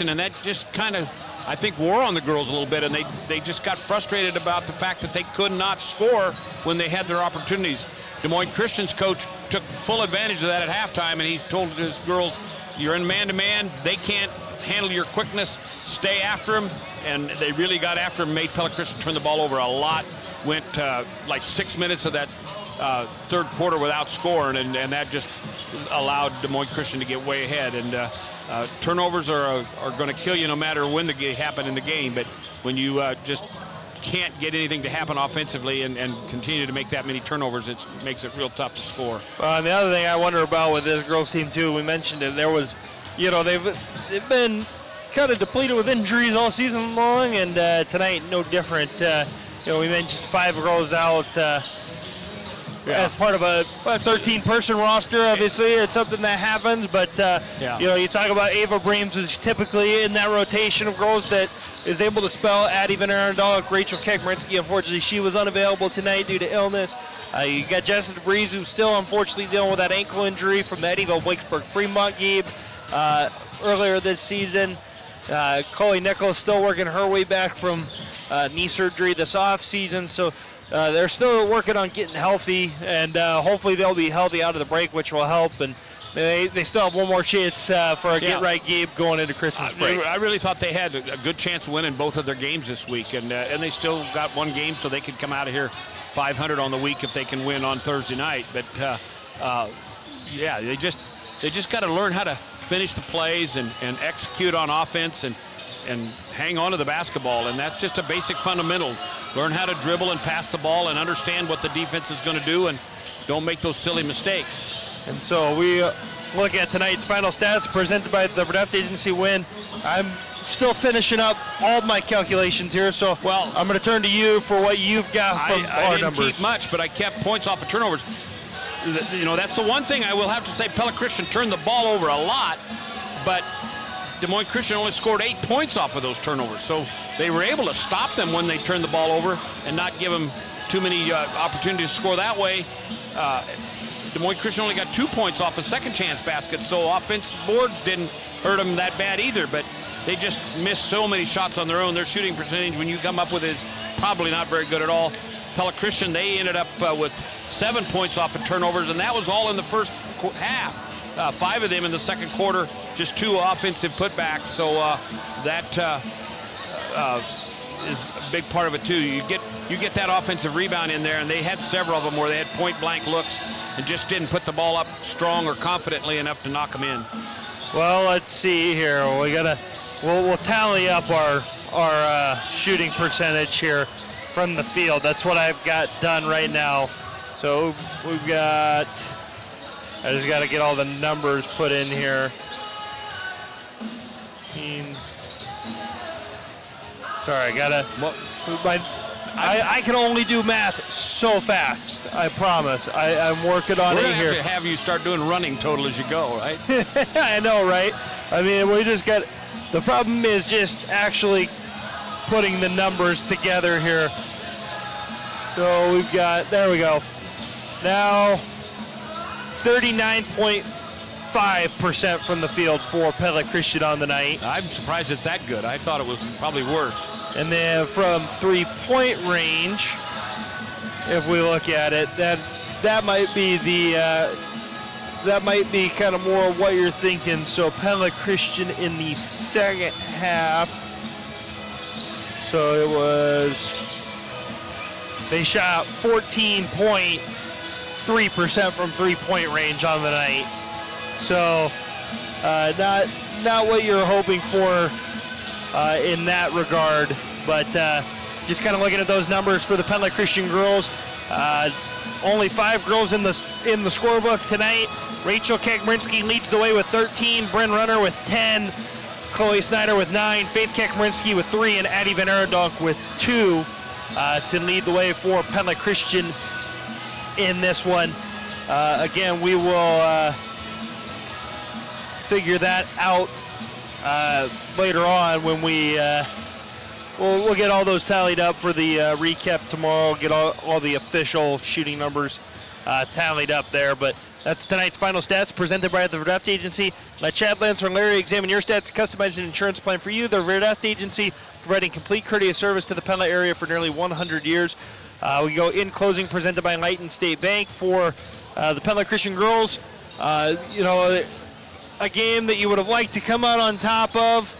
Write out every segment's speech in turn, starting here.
And that just kind of, I think, wore on the girls a little bit, and they just got frustrated about the fact that they could not score when they had their opportunities. Des Moines Christian's coach took full advantage of that at halftime, and he's told his girls, you're in man-to-man, they can't handle your quickness, stay after them, and they really got after him, made Pella Christian turn the ball over a lot, went like 6 minutes of that third quarter without scoring, and that just allowed Des Moines Christian to get way ahead. And turnovers are going to kill you no matter when they happen in the game, but when you just can't get anything to happen offensively and continue to make that many turnovers, it makes it real tough to score. And the other thing I wonder about with this girls team too, we mentioned it, there was, they've been kind of depleted with injuries all season long, and tonight no different. We mentioned 5 girls out as part of a 13-person roster. Obviously, it's something that happens, but you talk about Ava Breams is typically in that rotation of girls that is able to spell Addie Van Arendonk. Rachel Kekmerinsky, unfortunately, she was unavailable tonight due to illness. You got Jessica DeVries, who's still unfortunately dealing with that ankle injury from the Eddyville Wakesburg Fremont game earlier this season. Chloe Nichols still working her way back from knee surgery this off season, so they're still working on getting healthy, and hopefully they'll be healthy out of the break, which will help. And they still have one more chance for a get-right game going into Christmas break. I really thought they had a good chance of winning both of their games this week, and they still got one game, so they could come out of here 500 on the week if they can win on Thursday night. But they just got to learn how to finish the plays and execute on offense and hang on to the basketball, and that's just a basic fundamental. Learn how to dribble and pass the ball and understand what the defense is going to do, and don't make those silly mistakes. And so we look at tonight's final stats presented by the Verdeft Agency Win. I'm still finishing up all my calculations here, so I'm going to turn to you for what you've got from our numbers. I didn't keep much, but I kept points off of turnovers. That's the one thing I will have to say. Pella Christian turned the ball over a lot, but Des Moines Christian only scored 8 points off of those turnovers, so they were able to stop them when they turned the ball over and not give them too many opportunities to score that way. Des Moines Christian only got 2 points off a second chance basket, so offensive boards didn't hurt them that bad either, but they just missed so many shots on their own. Their shooting percentage, when you come up with it, is probably not very good at all. Pella Christian, they ended up with 7 points off of turnovers, and that was all in the first half. 5 of them in the second quarter, just 2 offensive putbacks. So that is a big part of it too. You get that offensive rebound in there, and they had several of them where they had point-blank looks and just didn't put the ball up strong or confidently enough to knock them in. Well, let's see here. We'll tally up our shooting percentage here from the field. That's what I've got done right now. So we've got, I just got to get all the numbers put in here. Sorry, I can only do math so fast, I promise. I'm working on it here. We're going to have you start doing running total as you go, right? I know, right? I mean, we just got, the problem is just actually putting the numbers together here. So we've got, there we go. Now, 39.5% from the field for Pella Christian on the night. I'm surprised it's that good. I thought it was probably worse. And then from three-point range, if we look at it, that might be kind of more what you're thinking. So Pella Christian in the second half. So it was, they shot 14.3% from three-point range on the night. So not what you're hoping for in that regard, but just kind of looking at those numbers for the Pella Christian girls. Only 5 girls in the scorebook tonight. Rachel Kekmerinsky leads the way with 13, Bryn Runner with 10, Chloe Snyder with 9, Faith Kekmerinsky with 3, and Addie Van Arendonk with 2 to lead the way for Pella Christian in this one. Again, we will figure that out later on when we'll get all those tallied up for the recap tomorrow, get all the official shooting numbers tallied up there. But that's tonight's final stats presented by the Draft Agency. Let Chad, Lancer, and Larry examine your stats, customize an insurance plan for you. The Draft Agency, providing complete courteous service to the Pella area for nearly 100 years. We go in closing, presented by Lighton State Bank for the Pella Christian girls. A game that you would have liked to come out on top of.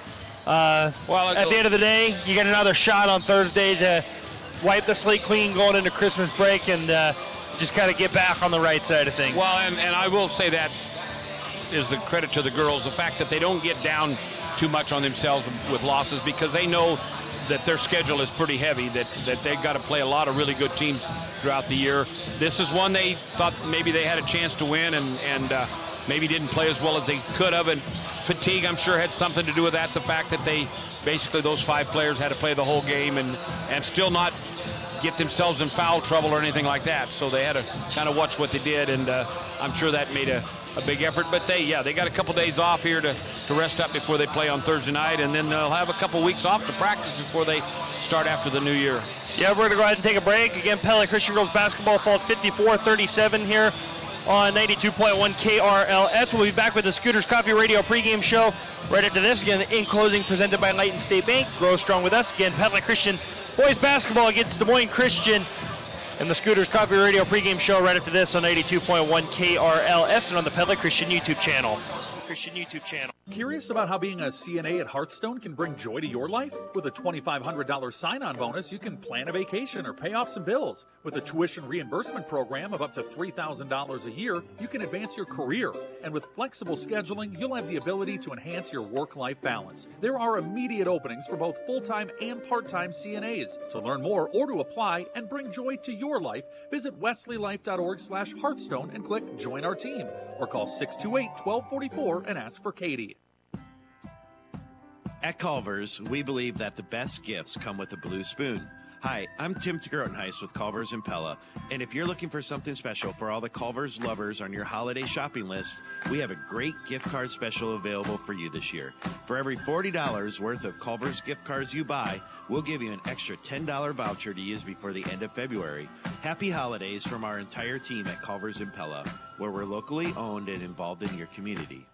At the end of the day, you get another shot on Thursday to wipe the slate clean going into Christmas break and just kind of get back on the right side of things. Well, and I will say that is the credit to the girls, the fact that they don't get down too much on themselves with losses, because they know that their schedule is pretty heavy, that they've got to play a lot of really good teams throughout the year. This is one they thought maybe they had a chance to win and maybe didn't play as well as they could have. And fatigue, I'm sure, had something to do with that. The fact that they basically, those 5 players had to play the whole game and still not get themselves in foul trouble or anything like that. So they had to kind of watch what they did, and I'm sure that made a big effort. But they got a couple days off here to rest up before they play on Thursday night, and then they'll have a couple weeks off to practice before they start after the new year. Yeah, we're going to go ahead and take a break. Again, Pella Christian girls basketball falls 54-37 here on 92.1 KRLS. We'll be back with the Scooters Coffee Radio pregame show right after this. Again, in closing, presented by Lighton State Bank. Grow strong with us. Again, Pella Christian boys basketball against Des Moines Christian, and the Scooters Coffee Radio pregame show right after this on 92.1 KRLS and on the Pella Christian YouTube channel. Curious about how being a CNA at Hearthstone can bring joy to your life? With a $2,500 sign-on bonus, you can plan a vacation or pay off some bills. With a tuition reimbursement program of up to $3,000 a year, you can advance your career. And with flexible scheduling, you'll have the ability to enhance your work-life balance. There are immediate openings for both full-time and part-time CNAs. To learn more or to apply and bring joy to your life, visit wesleylife.org/Hearthstone and click Join Our Team, or call 628-1244 and ask for Katie. At Culver's, we believe that the best gifts come with a blue spoon. Hi, I'm Tim Grotenheis with Culver's and Pella, and if you're looking for something special for all the Culver's lovers on your holiday shopping list, we have a great gift card special available for you this year. For every $40 worth of Culver's gift cards you buy, we'll give you an extra $10 voucher to use before the end of February. Happy holidays from our entire team at Culver's and Pella, where we're locally owned and involved in your community.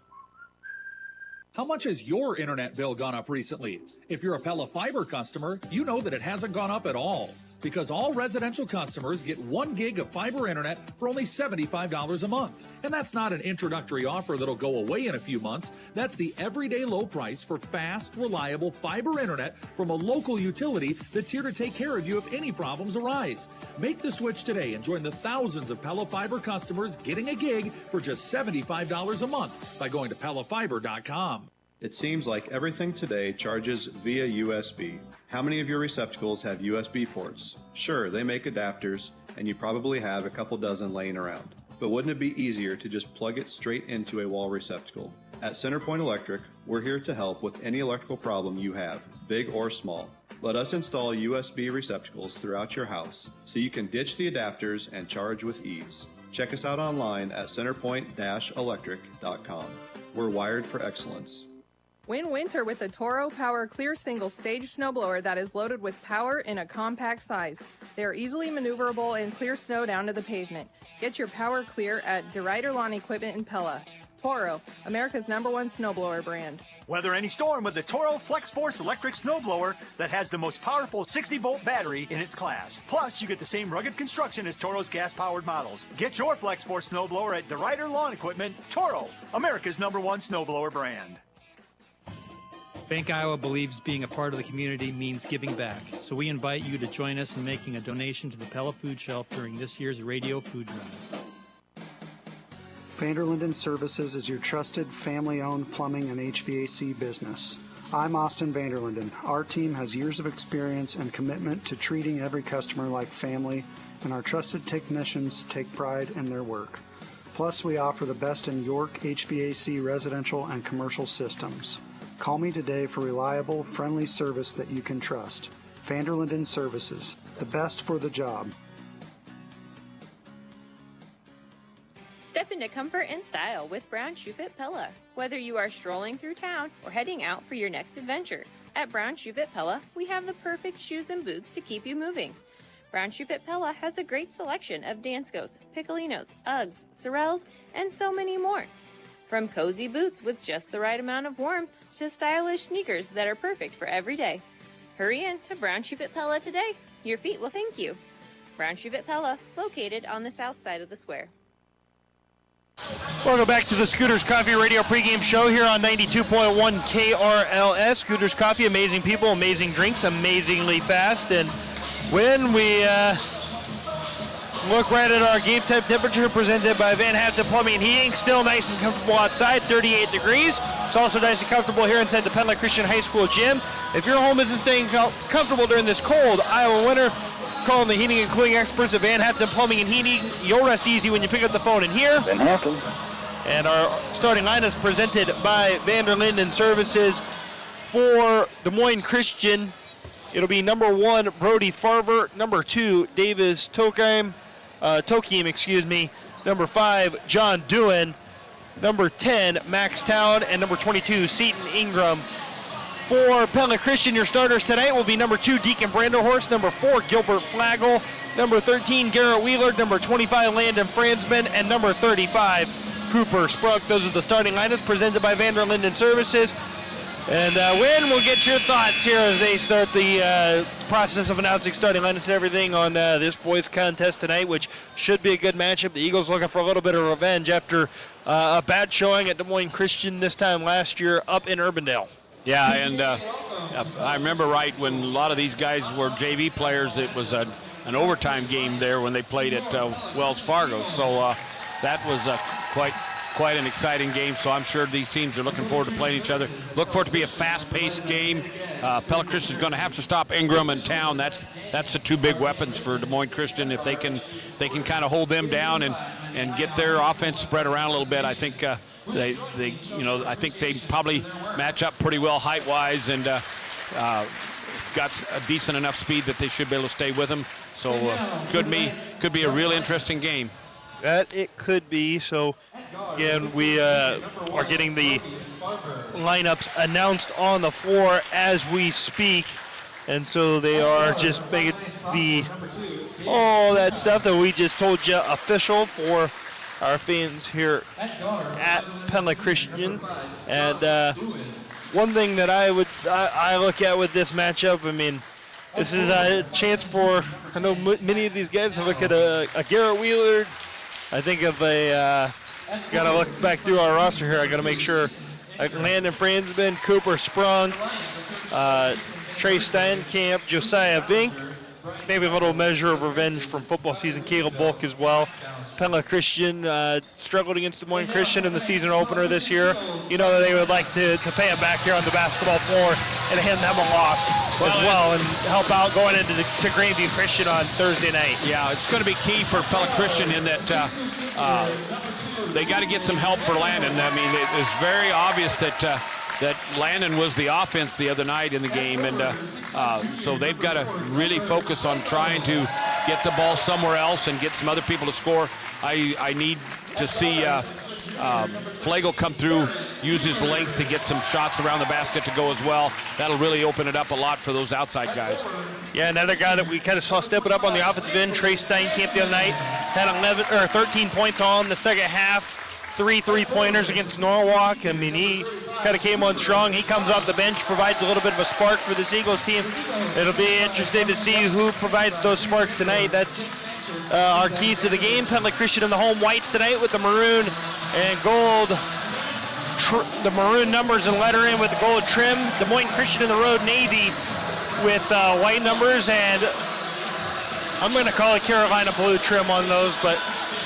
How much has your internet bill gone up recently? If you're a Pella Fiber customer, you know that it hasn't gone up at all, because all residential customers get 1 gig of fiber internet for only $75 a month. And that's not an introductory offer that'll go away in a few months. That's the everyday low price for fast, reliable fiber internet from a local utility that's here to take care of you if any problems arise. Make the switch today and join the thousands of Pella Fiber customers getting a gig for just $75 a month by going to PellaFiber.com. It seems like everything today charges via USB. How many of your receptacles have USB ports? Sure, they make adapters, and you probably have a couple dozen laying around. But wouldn't it be easier to just plug it straight into a wall receptacle? At Centerpoint Electric, we're here to help with any electrical problem you have, big or small. Let us install USB receptacles throughout your house so you can ditch the adapters and charge with ease. Check us out online at centerpoint-electric.com. We're wired for excellence. Win winter with the Toro Power Clear Single Stage Snowblower that is loaded with power in a compact size. They are easily maneuverable and clear snow down to the pavement. Get your power clear at DeRuyter Lawn Equipment in Pella. Toro, America's #1 snowblower brand. Weather any storm with the Toro Flex Force electric snowblower that has the most powerful 60-volt battery in its class. Plus, you get the same rugged construction as Toro's gas-powered models. Get your Flex Force snowblower at DeRuyter Lawn Equipment. Toro, America's #1 snowblower brand. Bank Iowa believes being a part of the community means giving back, so we invite you to join us in making a donation to the Pella Food Shelf during this year's Radio Food Drive. Vanderlinden Services is your trusted family-owned plumbing and HVAC business. I'm Austin Vanderlinden. Our team has years of experience and commitment to treating every customer like family, and our trusted technicians take pride in their work. Plus, we offer the best in York HVAC residential and commercial systems. Call me today for reliable, friendly service that you can trust. Vanderlinden Services, the best for the job. Step into comfort and style with Brown Shoe Fit Pella. Whether you are strolling through town or heading out for your next adventure, at Brown Shoe Fit Pella, we have the perfect shoes and boots to keep you moving. Brown Shoe Fit Pella has a great selection of Danskos, Piccolinos, Uggs, Sorels, and so many more. From cozy boots with just the right amount of warmth to stylish sneakers that are perfect for every day. Hurry in to Brown Shoe Fit Pella today. Your feet will thank you. Brown Shoe Fit Pella, located on the south side of the square. Welcome back to the Scooters Coffee Radio pregame show here on 92.1 KRLS. Scooters Coffee, amazing people, amazing drinks, amazingly fast. And when we look right at our game time temperature presented by Van Hatten Plumbing and Heating, still nice and comfortable outside, 38 degrees. It's also nice and comfortable here inside the Pella Christian High School gym. If your home isn't staying comfortable during this cold Iowa winter, call the heating and cooling experts at Van Hatten Plumbing and Heating. You'll rest easy when you pick up the phone in here. Van Hatten. And our starting line is presented by Vanderlinden Services. For Des Moines Christian, it'll be number 1, Brody Farver. Number 2, Davis Tokiem, Number 5, John Doohan. Number 10, Max Town. And number 22, Seton Ingram. For Pella Christian, your starters tonight will be number 2, Deacon Branderhorst. Number 4, Gilbert Flagel. Number 13, Garrett Wheeler. Number 25, Landon Franzman. And number 35, Cooper Sprunk. Those are the starting lineups presented by Vanderlinden Services. And Wynn, we'll get your thoughts here as they start the process of announcing starting lineups and everything on this boys contest tonight, which should be a good matchup. The Eagles looking for a little bit of revenge after a bad showing at Des Moines Christian this time last year up in Urbandale. Yeah, and if I remember right, when a lot of these guys were JV players, it was an overtime game there when they played at Wells Fargo. So that was quite an exciting game. So I'm sure these teams are looking forward to playing each other. Look for it to be a fast-paced game. Pella Christian is going to have to stop Ingram and Town. That's the two big weapons for Des Moines Christian. If they can kind of hold them down and get their offense spread around a little bit, I think I think they probably match up pretty well height-wise and got a decent enough speed that they should be able to stay with them. So could be a real interesting game. That it could be. So again, we are getting the lineups announced on the floor as we speak, and so they are just making all that stuff that we just told you official for our fans here at Pella Christian. And one thing that I look at with this matchup, I mean, this is a chance for, I know many of these guys, I look at a Garrett Wheeler. I think of got to look back through our roster here. I got to make sure Landon Franzman, Cooper Sprung, Trey Steinkamp, Josiah Vink, maybe a little measure of revenge from football season, Caleb Bulk as well. Pella Christian struggled against Des Moines Christian in the season opener this year. You know that they would like to pay it back here on the basketball floor and hand them a loss as well and help out going into Grandview Christian on Thursday night. Yeah, it's going to be key for Pella Christian in that they got to get some help for Landon. I mean, it's very obvious that Landon was the offense the other night in the game, and so they've got to really focus on trying to get the ball somewhere else and get some other people to score. I need to see Flagel come through, use his length to get some shots around the basket to go as well. That'll really open it up a lot for those outside guys. Yeah, another guy that we kind of saw step it up on the offensive end, Trey Steinkamp the other night, had 13 points on the second half. 3 3-pointers against Norwalk. I mean, he kind of came on strong. He comes off the bench, provides a little bit of a spark for this Eagles team. It'll be interesting to see who provides those sparks tonight. That's our keys to the game. Pella Christian in the home whites tonight with the maroon and gold, the maroon numbers and lettering with the gold trim. Des Moines Christian in the road navy with white numbers, and I'm going to call it Carolina blue trim on those, but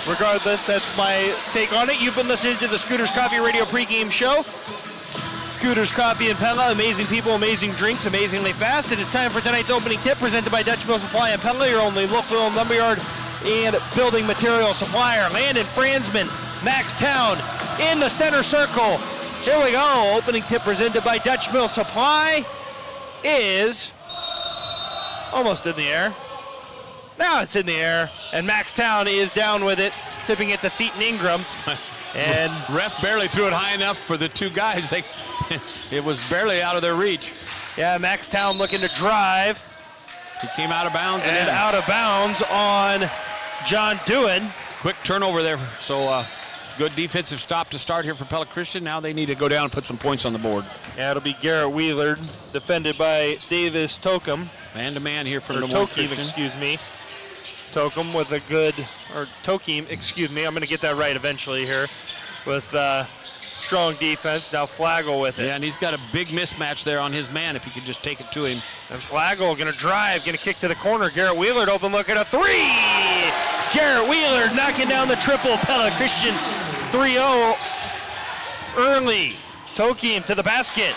regardless, that's my take on it. You've been listening to the Scooters Coffee Radio pregame show. Scooters Coffee and Pella, amazing people, amazing drinks, amazingly fast. It is time for tonight's opening tip presented by Dutch Mill Supply and Pella, your only local lumberyard and building material supplier. Landon Franzman, Max Town in the center circle. Here we go. Opening tip presented by Dutch Mill Supply is almost in the air. Now it's in the air, and Max Town is down with it, tipping it to Seton Ingram. And ref barely threw it high enough for the two guys. It was barely out of their reach. Yeah, Max Town looking to drive. He came out of bounds. And out of bounds on John Dewan. Quick turnover there. So good defensive stop to start here for Pella Christian. Now they need to go down and put some points on the board. Yeah, it'll be Garrett Wheeler, defended by Davis Tokum. Man-to-man here for Des Moines Tokeem, Christian. excuse me. Tokum with a good, or Tokeem, excuse me. I'm going to get that right eventually here with strong defense. Now Flagel with it. Yeah, and he's got a big mismatch there on his man if he could just take it to him. And Flagel going to drive, going to kick to the corner. Garrett Wheeler open look at a three. Garrett Wheeler knocking down the triple. Pella Christian 3-0 early. Tokeem to the basket.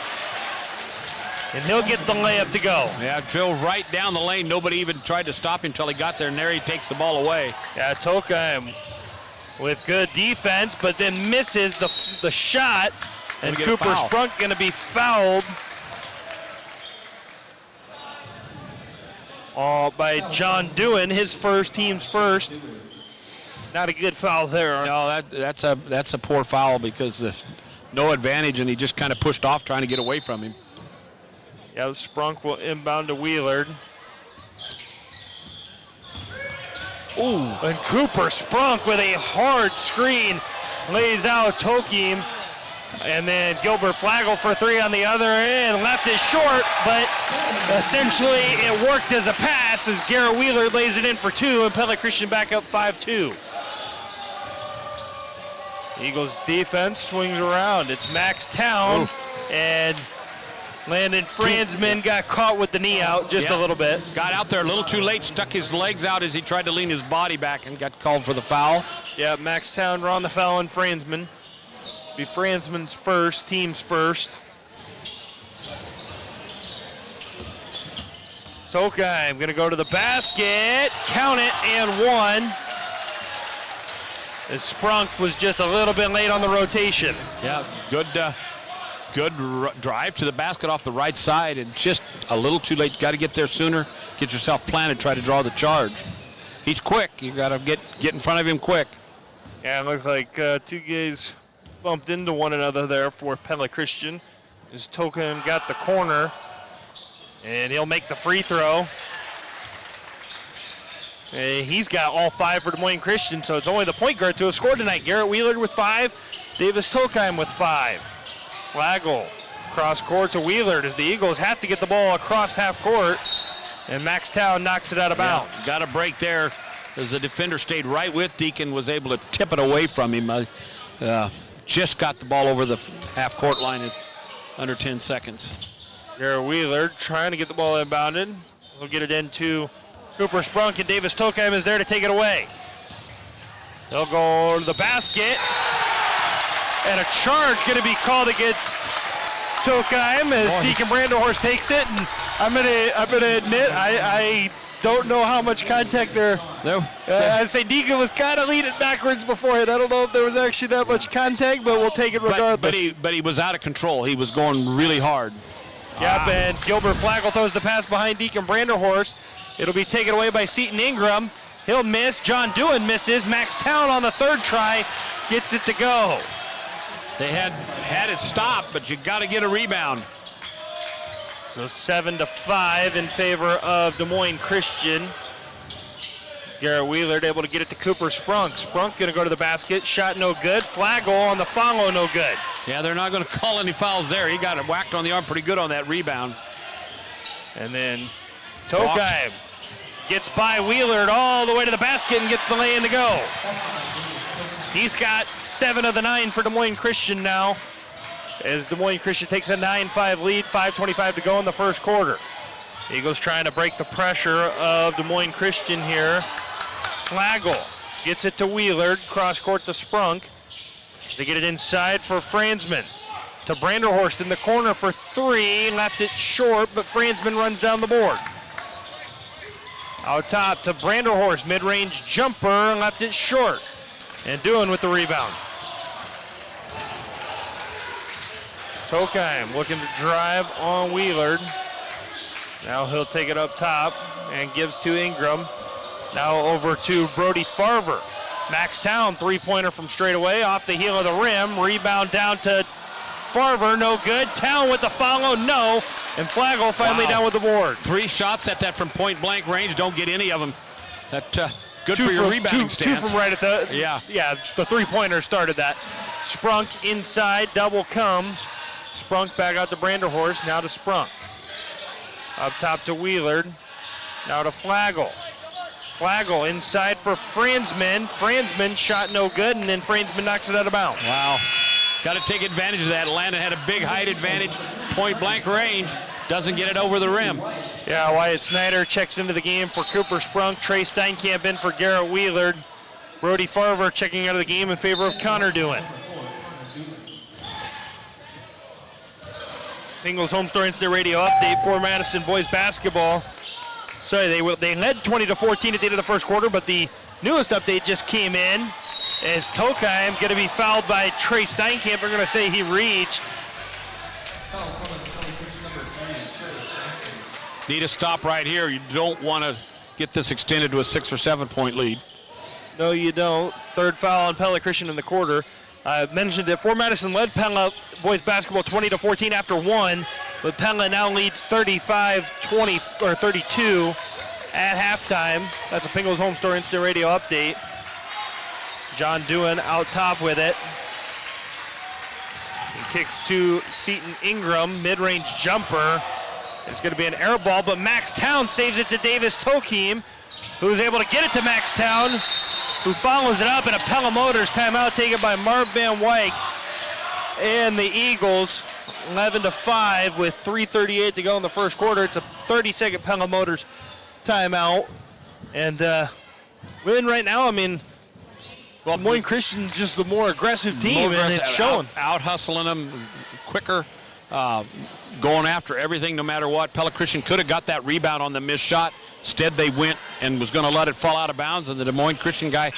And he'll get the layup to go. Yeah, drove right down the lane. Nobody even tried to stop him until he got there, and there he takes the ball away. Yeah, Tokeem with good defense, but then misses the shot. And Cooper Sprunk going to be fouled by John Dewan, his team's first. Not a good foul there. No, that's a poor foul because there's no advantage, and he just kind of pushed off trying to get away from him. Yeah, Sprunk will inbound to Wheeler. Ooh, and Cooper Sprunk with a hard screen lays out Tokeem. And then Gilbert Flagel for three on the other end. Left is short, but essentially it worked as a pass as Garrett Wheeler lays it in for two, and Pella Christian back up 5-2. Eagles defense swings around. It's Max Town, and Landon Franzman got caught with the knee out just a little bit. Got out there a little too late, stuck his legs out as he tried to lean his body back and got called for the foul. Yeah, Max Town on the foul on Franzman. Be Franzman's first, team's first. Tokeem going to go to the basket, count it, and one. As Sprunk was just a little bit late on the rotation. Yeah, good drive to the basket off the right side, and just a little too late. Got to get there sooner, get yourself planted, try to draw the charge. He's quick. You got to get in front of him quick. Yeah, it looks like two guys bumped into one another there for Pella Christian. As Tokeem got the corner, and he'll make the free throw. And he's got all five for Des Moines Christian, so it's only the point guard to have scored tonight. Garrett Wheeler with 5, Davis Tokeem with 5. Flagel cross court to Wheeler as the Eagles have to get the ball across half court, and Max Town knocks it out of bounds. Got a break there as the defender stayed right with Deacon, was able to tip it away from him. Just got the ball over the half court line at under 10 seconds. Garrett Wheeler trying to get the ball inbounded. We'll get it into Cooper Sprunk, and Davis Tokeem is there to take it away. They'll go to the basket, and a charge going to be called against Tokeem as Deacon Branderhorst takes it. And I'm gonna admit I don't know how much contact there. I'd say Deacon was kind of leaning backwards beforehand. I don't know if there was actually that much contact, but we'll take it regardless. But he was out of control. He was going really hard. Yep, and Gilbert Flagel throws the pass behind Deacon Branderhorst. It'll be taken away by Seton Ingram. He'll miss. John Dewan misses. Max Town on the third try gets it to go. They had it stopped, but you got to get a rebound. So 7-5 in favor of Des Moines Christian. Garrett Wheeler able to get it to Cooper Sprunk. Sprunk going to go to the basket. Shot no good. Flagel on the follow, no good. Yeah, they're not going to call any fouls there. He got it whacked on the arm pretty good on that rebound. And then Tokeem gets by Wheeler all the way to the basket and gets the lay-in to go. He's got 7 of the 9 for Des Moines Christian now, as Des Moines Christian takes a 9-5 lead, 5:25 to go in the first quarter. Eagles trying to break the pressure of Des Moines Christian here. Flagel gets it to Wheeler, cross court to Sprunk. They get it inside for Franzman. To Branderhorst in the corner for 3, left it short, but Franzman runs down the board. Out top to Branderhorst, mid-range jumper, left it short. And Dewan with the rebound. Tokeem looking to drive on Wheeler. Now he'll take it up top and gives to Ingram. Now over to Brody Farver. Max Town, three-pointer from straight away, off the heel of the rim. Rebound down to Farver, no good. Town with the follow, no. And Flagel finally Wow. down with the board. 3 shots at that from point blank range. Don't get any of them. That good for your rebounding two stance. from right at the the 3-pointer started that. Sprunk inside, double comes. Sprunk back out to Branderhorst, now to Sprunk. Up top to Wheelard, now to Flagel. Flagel inside for Franzman. Franzman shot no good, and then Franzman knocks it out of bounds. Wow. Got to take advantage of that. Landon had a big height advantage, point blank range. Doesn't get it over the rim. Yeah, Wyatt Snyder checks into the game for Cooper Sprunk. Trey Steinkamp in for Garrett Wheelard. Brody Farver checking out of the game in favor of Connor Doohan. Ingles Home Store Instant Radio update for Madison boys basketball. Sorry, they led 20-14 at the end of the first quarter, but the newest update just came in as Tokheim going to be fouled by Trey Steinkamp. We're going to say he reached. Need a stop right here. You don't want to get this extended to a 6 or 7-point lead. No, you don't. Third foul on Pella Christian in the quarter. I mentioned that Fort Madison led Pella boys basketball 20-14 after 1, but Pella now leads 35-20 or 32 at halftime. That's a Pingles Home Store Instant Radio update. John Doohan out top with it. He kicks to Seton Ingram, mid-range jumper. It's going to be an air ball, but Max Town saves it to Davis Tokeem, who's able to get it to Max Town, who follows it up in a Pella Motors timeout taken by Marv Van Wyk. And the Eagles, 11-5 with 3:38 to go in the first quarter. It's a 30-second Pella Motors timeout. And win right now, I mean, well, Des Moines Christian's just the more aggressive team, and it's showing. Out hustling them, quicker, going after everything no matter what. Pella Christian could have got that rebound on the missed shot. Instead, they went and was going to let it fall out of bounds, and the Des Moines Christian guy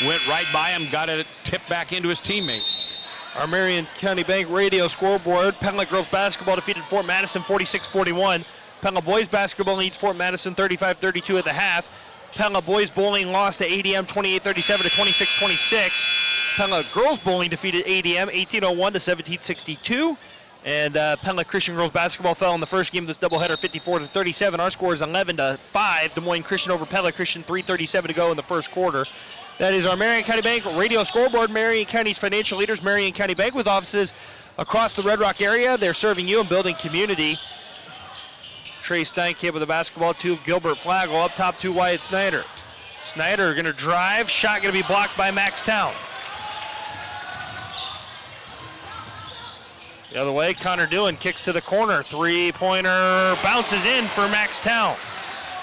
went right by him, got it tipped back into his teammate. Our Marion County Bank radio scoreboard. Pella girls basketball defeated Fort Madison 46-41. Pella boys basketball leads Fort Madison 35-32 at the half. Pella boys bowling lost to ADM 28-37 to 26-26. Pella girls bowling defeated ADM 18-01 to 17-62. And Pella Christian girls basketball fell in the first game of this doubleheader 54-37. Our score is 11-5. Des Moines Christian over Pella Christian, 3:37 to go in the first quarter. That is our Marion County Bank radio scoreboard. Marion County's financial leaders, Marion County Bank, with offices across the Red Rock area. They're serving you and building community. Trey Steinkamp with the basketball to Gilbert Flagel, up top to Wyatt Snyder. Snyder going to drive, shot going to be blocked by Max Town. The other way, Connor Doohan kicks to the corner. 3-pointer bounces in for Max Town.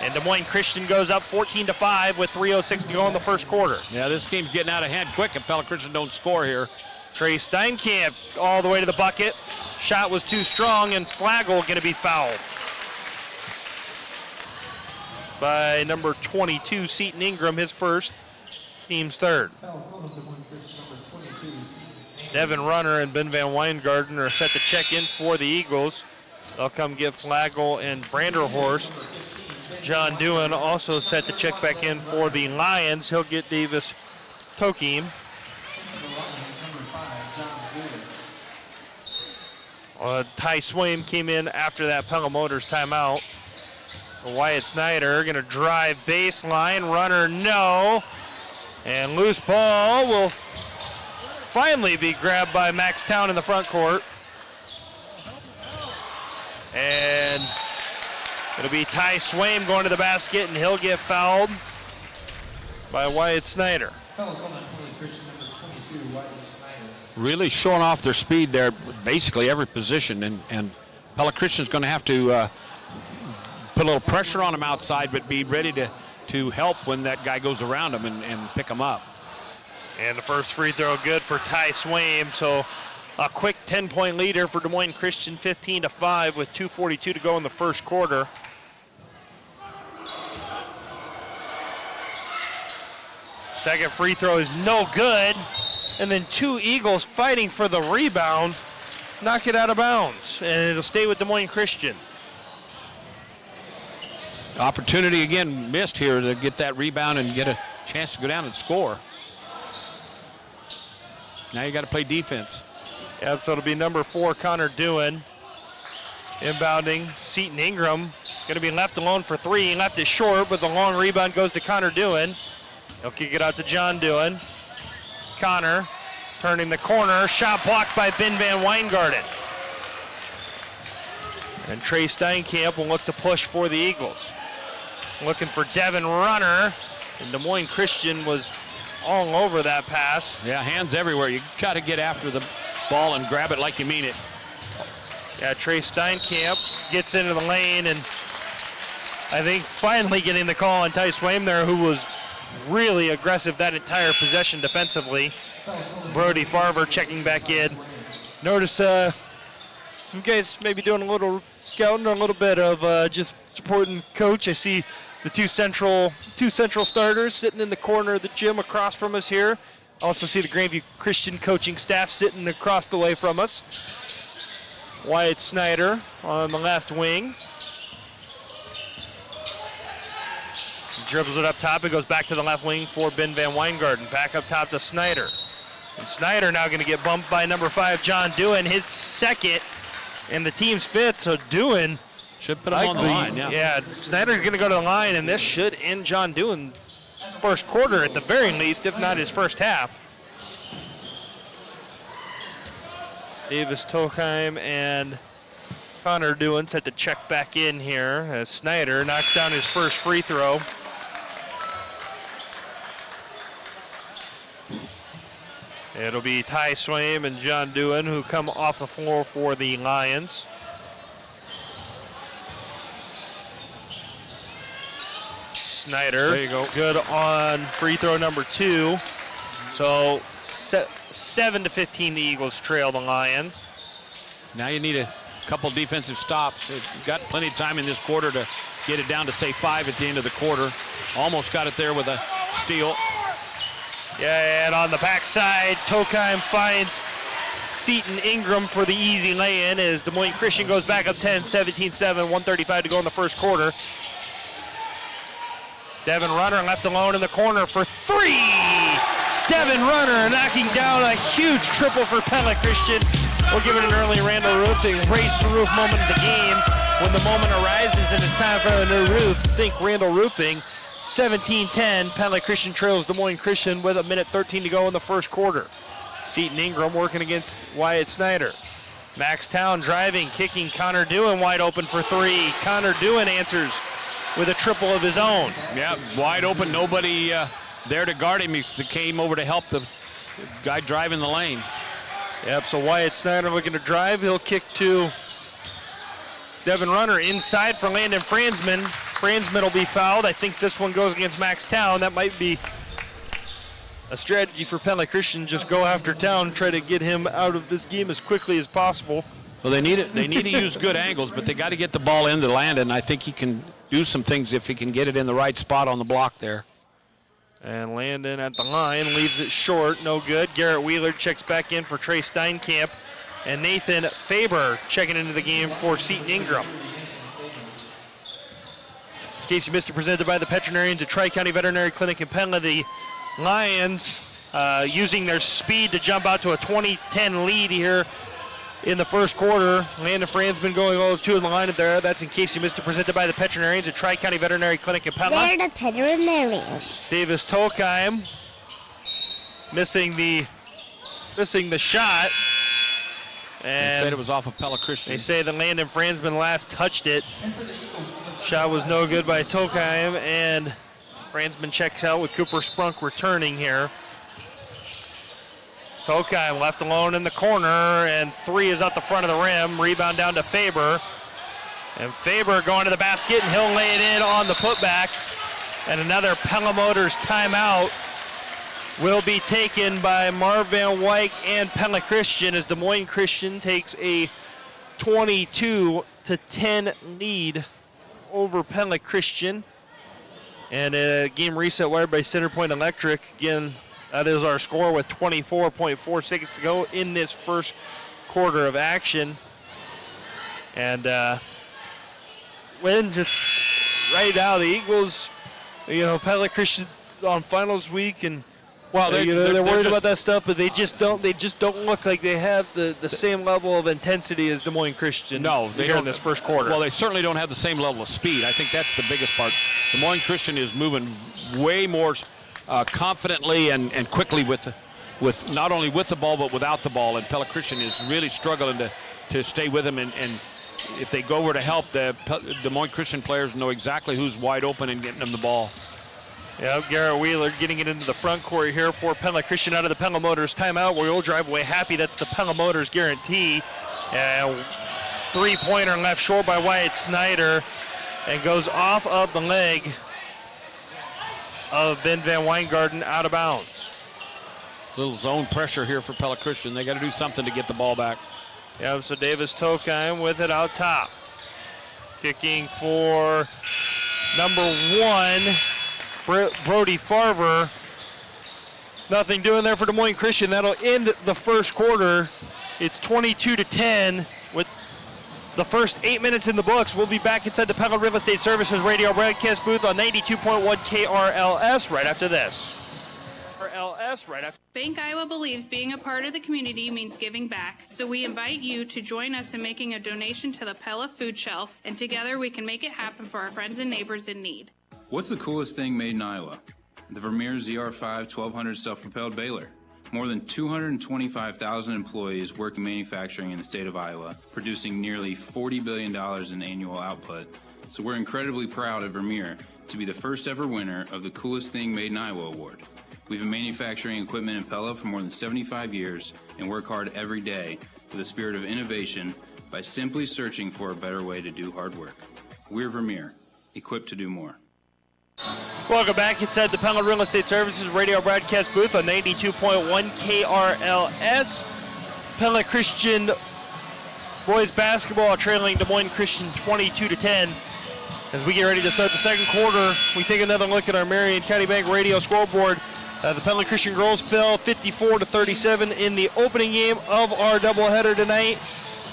And Des Moines Christian goes up 14-5 with 3:06 to go in the first quarter. Yeah, this game's getting out of hand quick if Pella Christian don't score here. Trey Steinkamp all the way to the bucket. Shot was too strong, and Flagel going to be fouled by number 22, Seton Ingram, his first, team's third. Devin Runner and Ben Van Weingarten are set to check in for the Eagles. They'll come get Flagel and Branderhorst. John Doohan also set to check back in for the Lions. He'll get Davis Tokeem. Ty Swaim came in after that Pella Motors timeout. Wyatt Snyder going to drive baseline. Runner, no. And loose ball will finally be grabbed by Max Town in the front court. And it'll be Ty Swaim going to the basket, and he'll get fouled by Wyatt Snyder. Really showing off their speed there, basically every position, and Pella Christian's going to have to put a little pressure on him outside, but be ready to help when that guy goes around him and pick him up. And the first free throw good for Ty Swaim, so a quick 10-point leader for Des Moines Christian, 15-5 with 2:42 to go in the first quarter. Second free throw is no good. And then two Eagles fighting for the rebound. Knock it out of bounds. And it'll stay with Des Moines Christian. Opportunity again missed here to get that rebound and get a chance to go down and score. Now you got to play defense. Yeah, so it'll be number 4, Connor Doohan. Inbounding, Seton Ingram going to be left alone for three. He left it short, but the long rebound goes to Connor Doohan. He'll kick it out to John Doohan. Connor turning the corner, shot blocked by Ben Van Weingarten. And Trey Steinkamp will look to push for the Eagles. Looking for Devin Runner, and Des Moines Christian was all over that pass. Yeah, hands everywhere. You got to get after the ball and grab it like you mean it. Yeah, Trey Steinkamp gets into the lane, and I think finally getting the call on Ty Swaim there, who was really aggressive that entire possession defensively. Brody Farver checking back in. Notice some guys maybe doing a little scouting, a little bit of just supporting coach. I see the two central starters sitting in the corner of the gym across from us here. Also see the Grandview Christian coaching staff sitting across the way from us. Wyatt Snyder on the left wing. Dribbles it up top. It goes back to the left wing for Ben Van Weingarten. Back up top to Snyder. And Snyder now going to get bumped by number 5, John Doohan. His second and the team's fifth. So Doohan should put him on the line. Yeah, Snyder's going to go to the line, and this should end John Doohan's first quarter at the very least, if not his first half. Davis Tokheim and Connor Doohan set to check back in here as Snyder knocks down his first free throw. It'll be Ty Swaim and John Doohan who come off the floor for the Lions. Snyder, there you go. Good on free throw number 2. So 7 to 15, the Eagles trail the Lions. Now you need a couple defensive stops. They've got plenty of time in this quarter to get it down to, say, 5 at the end of the quarter. Almost got it there with a steal. Yeah, and on the backside, Tokheim finds Seton Ingram for the easy lay-in as Des Moines Christian goes back up 10, 17-7, 1:35 to go in the first quarter. Devin Runner left alone in the corner for 3. Devin Runner knocking down a huge triple for Pella Christian. We'll give it an early Randall Roofing raise the roof moment of the game. When the moment arises and it's time for a new roof, think Randall Roofing. 17-10, Pella Christian trails Des Moines Christian with 1:13 to go in the first quarter. Seton Ingram working against Wyatt Snyder. Max Town driving, kicking Connor Doohan wide open for 3. Connor Doohan answers with a triple of his own. Yeah, wide open, nobody there to guard him. He came over to help the guy driving the lane. Yep, so Wyatt Snyder looking to drive. He'll kick to Devin Runner inside for Landon Franzman. Franzman will be fouled. I think this one goes against Max Town. That might be a strategy for Pella Christian. Just go after Town, try to get him out of this game as quickly as possible. Well, they need it. They need to use good angles, but they got to get the ball into Landon. I think he can do some things if he can get it in the right spot on the block there. And Landon at the line leaves it short, no good. Garrett Wheeler checks back in for Trey Steinkamp. And Nathan Faber checking into the game for Seton Ingram. In case you missed it, presented by the veterinarians at Tri-County Veterinary Clinic in Pella. The Lions using their speed to jump out to a 20-10 lead here in the first quarter. Landon Franzman going 0-2 in the lineup there. That's in case you missed it, presented by the veterinarians at Tri-County Veterinary Clinic in Pella. They're the veterinarians. Davis Tokheim missing the shot. And they said it was off of Pella Christian. They say that Landon Franzman last touched it. Shot was no good by Tokheim, and Franzman checks out with Cooper Sprunk returning here. Tokheim left alone in the corner, and 3 is out the front of the rim. Rebound down to Faber. And Faber going to the basket, and he'll lay it in on the putback. And another Pella Motors timeout will be taken by Marv Van Wyk and Pella Christian as Des Moines Christian takes a 22-10 lead over Pella Christian. And a game reset wired by Center Point Electric. Again, that is our score with 24.4 seconds to go in this first quarter of action. And when just right now, the Eagles, Pella Christian on finals week, and Well, they're worried about that stuff, but they just don't look like they have the same level of intensity as Des Moines Christian. No, they don't in this first quarter. Well, they certainly don't have the same level of speed. I think that's the biggest part. Des Moines Christian is moving way more confidently and quickly with not only with the ball but without the ball. And Pella Christian is really struggling to stay with them. And if they go over to help, the Des Moines Christian players know exactly who's wide open and getting them the ball. Yeah, Garrett Wheeler getting it into the front court here for Pella Christian out of the Pella Motors timeout. We'll drive away happy. That's the Pella Motors guarantee. And three-pointer left short by Wyatt Snyder and goes off of the leg of Ben Van Weingarten out of bounds. Little zone pressure here for Pella Christian. They got to do something to get the ball back. Yeah, so Davis Tokheim with it out top. Kicking for number 1. Brody Farver. Nothing doing there for Des Moines Christian. That'll end the first quarter. It's 22-10 with the first 8 minutes in the books. We'll be back inside the Pella Real Estate Services radio broadcast booth on 92.1 KRLS right after this. Bank Iowa believes being a part of the community means giving back, so we invite you to join us in making a donation to the Pella Food Shelf, and together we can make it happen for our friends and neighbors in need. What's the coolest thing made in Iowa? The Vermeer ZR5 1200 self-propelled baler. More than 225,000 employees work in manufacturing in the state of Iowa, producing nearly $40 billion in annual output. So we're incredibly proud of Vermeer to be the first ever winner of the Coolest Thing Made in Iowa award. We've been manufacturing equipment in Pella for more than 75 years and work hard every day with a spirit of innovation by simply searching for a better way to do hard work. We're Vermeer, equipped to do more. Welcome back inside the Pella Real Estate Services radio broadcast booth on 92.1 KRLS. Pella Christian boys basketball trailing Des Moines Christian 22-10. As we get ready to start the second quarter, we take another look at our Marion County Bank radio scoreboard. The Pella Christian girls fell 54-37 in the opening game of our doubleheader tonight.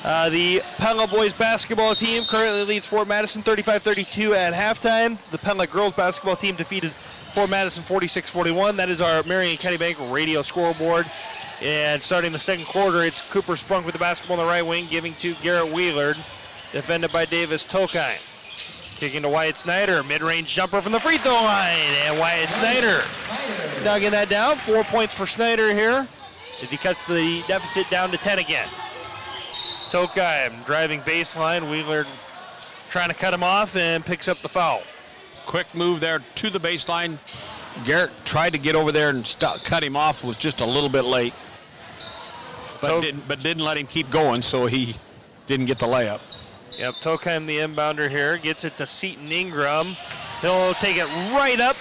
The Pella boys basketball team currently leads Fort Madison 35-32 at halftime. The Pella girls basketball team defeated Fort Madison 46-41. That is our Marion County Bank radio scoreboard. And starting the second quarter, it's Cooper Sprunk with the basketball on the right wing, giving to Garrett Wheeler, defended by Davis Tokheim. Kicking to Wyatt Snyder, mid-range jumper from the free throw line, and Wyatt Snyder knocking that down. 4 points for Snyder here as he cuts the deficit down to 10 again. Tokheim driving baseline, Wheeler trying to cut him off and picks up the foul. Quick move there to the baseline. Garrett tried to get over there and cut him off, was just a little bit late. But didn't let him keep going, so he didn't get the layup. Yep, Tokheim, the inbounder here, gets it to Seton Ingram. He'll take it right up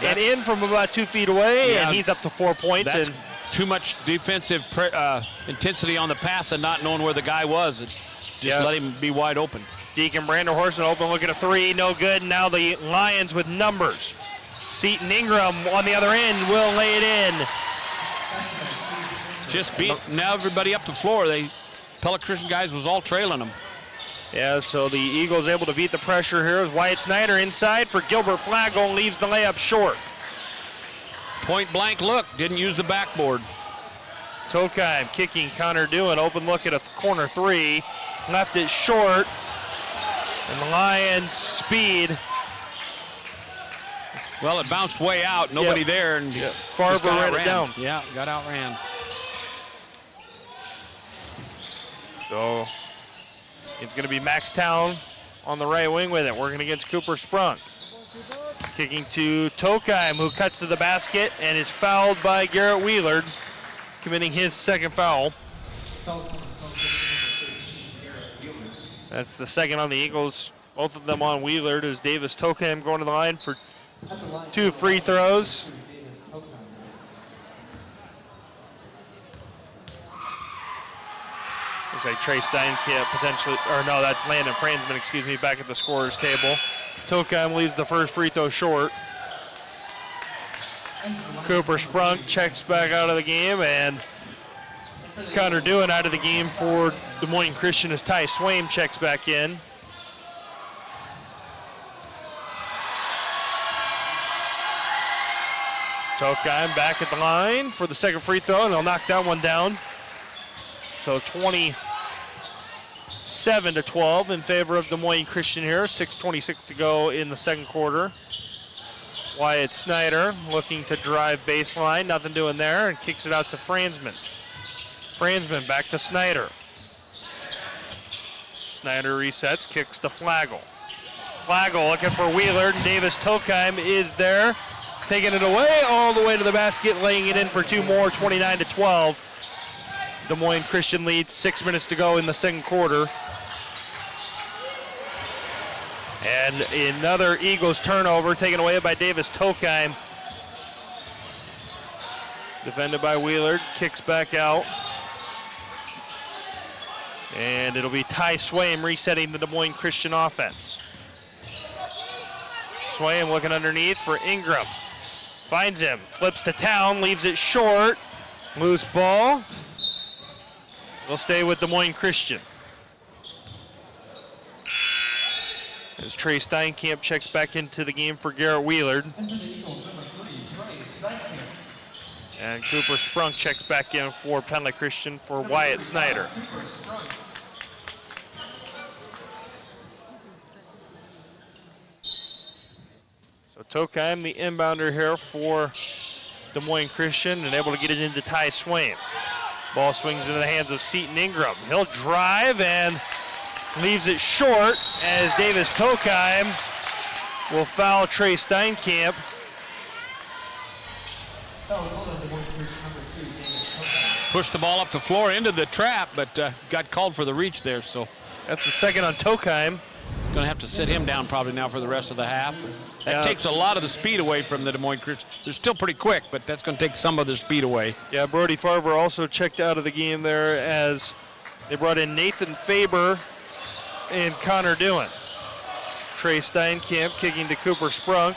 and in from about 2 feet away, and he's up to 4 points. That's and too much defensive intensity on the pass and not knowing where the guy was. Just let him be wide open. Deacon Branderhorst an open look at a three, no good. Now the Lions with numbers. Seton Ingram on the other end will lay it in. Just beat now everybody up the floor. Pella Christian guys was all trailing them. Yeah, so the Eagles able to beat the pressure here as Wyatt Snyder inside for Gilbert Flagel, leaves the layup short. Point blank look, didn't use the backboard. Tokheim kicking, Connor Doohan, open look at a corner three, left it short, and the Lions speed. Well, it bounced way out, nobody there, and Farber ran it down. Yeah, got outran. So it's going to be Max Town on the right wing with it, working against Cooper Sprunk. Kicking to Tokheim, who cuts to the basket and is fouled by Garrett Wheeler, committing his second foul. That's the second on the Eagles, both of them on Wheeler. As Davis Tokheim going to the line for 2 free throws. Looks like Trey Steinkamp potentially, or no, that's Landon Fransman, excuse me, back at the scorer's table. Tokheim leaves the first free throw short. Cooper Sprunk checks back out of the game, and Connor Doohan out of the game for Des Moines Christian as Ty Swaim checks back in. Tokheim back at the line for the second free throw, and they'll knock that one down. So 27-12 in favor of Des Moines Christian here. 6:26 to go in the second quarter. Wyatt Snyder looking to drive baseline. Nothing doing there, and kicks it out to Franzman. Franzman back to Snyder. Snyder resets, kicks to Flagel. Flagel looking for Wheeler, and Davis Tokheim is there. Taking it away, all the way to the basket, laying it in for two more, 29-12. Des Moines Christian leads, 6 minutes to go in the second quarter. And another Eagles turnover taken away by Davis Tokheim. Defended by Wheeler, kicks back out. And it'll be Ty Swaim resetting the Des Moines Christian offense. Swaim looking underneath for Ingram. Finds him, flips to Town, leaves it short. Loose ball. Will stay with Des Moines Christian. As Trey Steinkamp checks back into the game for Garrett Wheeler. And Cooper Sprunk checks back in for Pella Christian for Wyatt Snyder. So Tokheim, the inbounder here for Des Moines Christian, and able to get it into Ty Swaim. Ball swings into the hands of Seton Ingram. He'll drive and leaves it short as Davis Tokheim will foul Trey Steinkamp. Pushed the ball up the floor into the trap, but got called for the reach there. So that's the second on Tokheim. Going to have to sit him down probably now for the rest of the half. That takes a lot of the speed away from the Des Moines Christian. They're still pretty quick, but that's going to take some of the speed away. Yeah, Brody Farver also checked out of the game there as they brought in Nathan Faber and Connor Dillon. Trey Steinkamp kicking to Cooper Sprunk,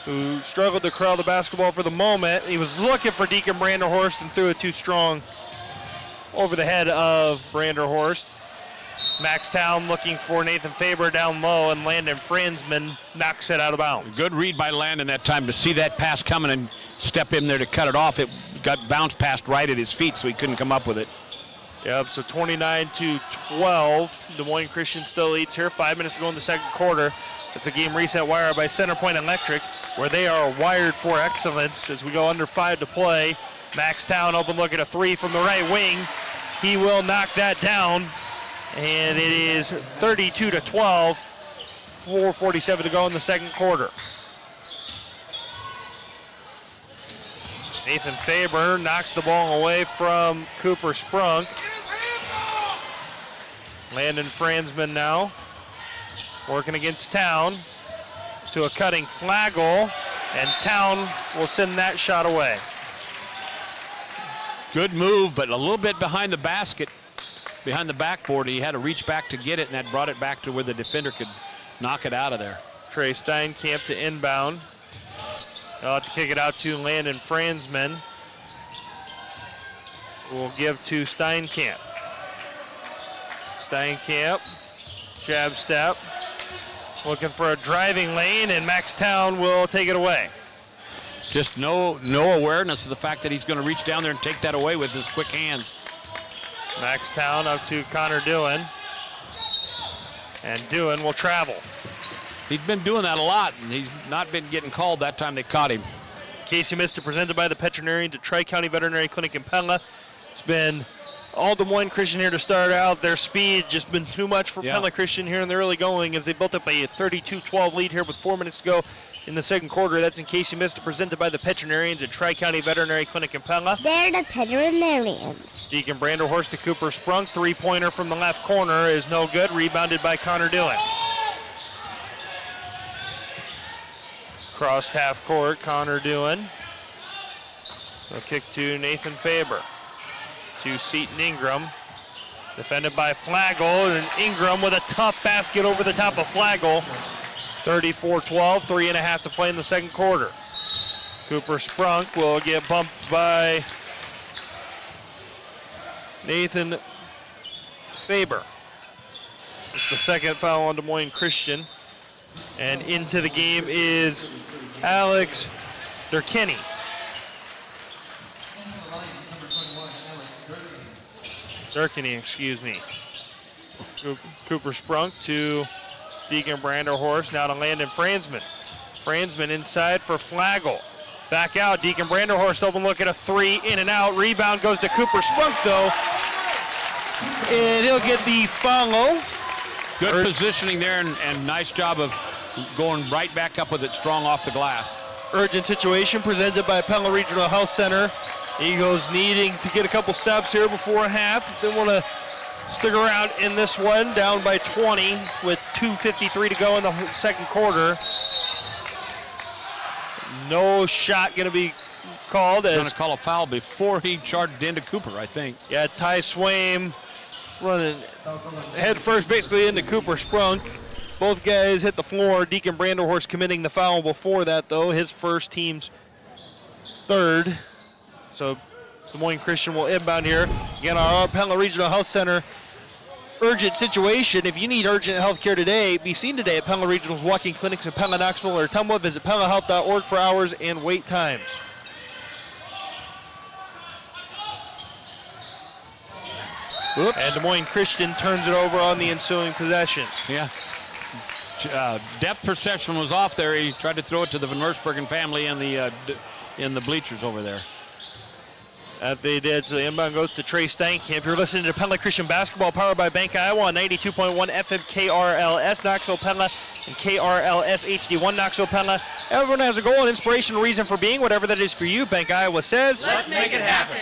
who struggled to corral the basketball for the moment. He was looking for Deacon Branderhorst and threw it too strong over the head of Branderhorst. Max Town looking for Nathan Faber down low, and Landon Franzman knocks it out of bounds. Good read by Landon that time to see that pass coming and step in there to cut it off. It got bounced past right at his feet, so he couldn't come up with it. Yep, so 29-12. Des Moines Christian still leads here. 5 minutes to go in the second quarter. It's a game reset wire by Center Point Electric, where they are wired for excellence as we go under 5 to play. Max Town open look at a three from the right wing. He will knock that down. And it is 32-12, 4:47 to go in the second quarter. Nathan Faber knocks the ball away from Cooper Sprunk. Landon Franzman now working against Town to a cutting Flagel, and Town will send that shot away. Good move, but a little bit behind the basket. Behind the backboard, he had to reach back to get it, and that brought it back to where the defender could knock it out of there. Trey Steinkamp to inbound. They'll have to kick it out to Landon Franzman. We'll give to Steinkamp. Steinkamp, jab step, looking for a driving lane, and Max Town will take it away. Just no awareness of the fact that he's going to reach down there and take that away with his quick hands. Max Town up to Connor Dillon. And Dillon will travel. He's been doing that a lot, and he's not been getting called that time they caught him. Casey Mister presented by the Veterinarian to Tri-County Veterinary Clinic in Pella. It's been all Des Moines Christian here to start out. Their speed just been too much for Pella Christian here in the early going as they built up a 32-12 lead here with 4 minutes to go in the second quarter. That's in case you missed it, presented by the Veterinarians at Tri-County Veterinary Clinic in Pella. They're the Veterinarians. Deacon Branderhorst to Cooper Sprunk. Three-pointer from the left corner is no good. Rebounded by Connor Dillon. Crossed half court, Connor Dillon. A kick to Nathan Faber. To Seton Ingram. Defended by Flagel, and Ingram with a tough basket over the top of Flagel. 34-12, 3.5 to play in the second quarter. Cooper Sprunk will get bumped by Nathan Faber. It's the second foul on Des Moines Christian. And into the game is Alex Durkini. Durkiny, excuse me. Cooper Sprunk to Deacon Branderhorst, now to Landon Franzman. Franzman inside for Flagel. Back out, Deacon Branderhorst open look at a three, in and out. Rebound goes to Cooper Sprunk though. And he'll get the follow. Good positioning there and nice job of going right back up with it strong off the glass. Urgent situation presented by Pella Regional Health Center. Eagles needing to get a couple stops here before half. They want to stick around in this one, down by 20 with 2:53 to go in the second quarter. No shot going to be called. Going to call a foul before he charged into Cooper, I think. Yeah, Ty Swaim running head first basically into Cooper Sprunk. Both guys hit the floor. Deacon Branderhorst committing the foul before that, though. His first, team's third. So Des Moines Christian will inbound here. Again, our Pella Regional Health Center urgent situation. If you need urgent health care today, be seen today at Pella Regional's walk-in clinics in Pella, Knoxville, or Tumwa. Visit PellaHealth.org for hours and wait times. Oops. And Des Moines Christian turns it over on the ensuing possession. Yeah. Depth perception was off there. He tried to throw it to the Van Mersbergen family in the bleachers over there. That they did. So the inbound goes to Trey Steinkamp. You're listening to Pella Christian Basketball, powered by Bank Iowa on 92.1 FM KRLS Knoxville Pella and KRLS HD1 Knoxville Pella. Everyone has a goal, an inspiration, a reason for being, whatever that is for you. Bank Iowa says, let's make it happen.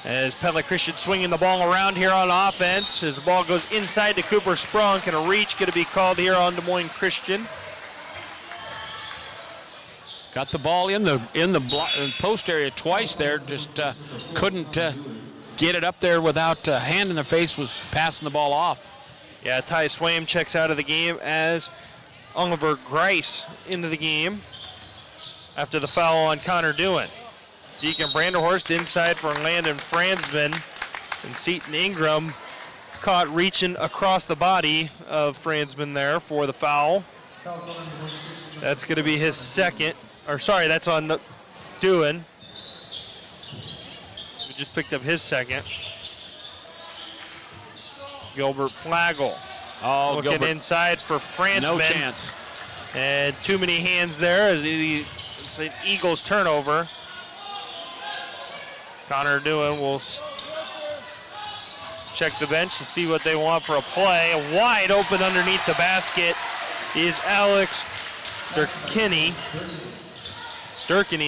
As Pella Christian swinging the ball around here on offense, as the ball goes inside to Cooper Sprunk, and a reach going to be called here on Des Moines Christian. Got the ball in the post area twice there, just couldn't get it up there without a hand in the face, was passing the ball off. Yeah, Ty Swaim checks out of the game as Oliver Grice into the game after the foul on Connor Dewan. Deacon Branderhorst inside for Landon Franzman, and Seton Ingram caught reaching across the body of Franzman there for the foul. That's going to be his second. That's on Dewan. We just picked up his second. Gilbert Flagel. Looking Gilbert. Inside for Franzman. No chance. And too many hands there as it's an Eagles turnover. Connor Dewan will check the bench to see what they want for a play. Wide open underneath the basket is Alex Durkiny,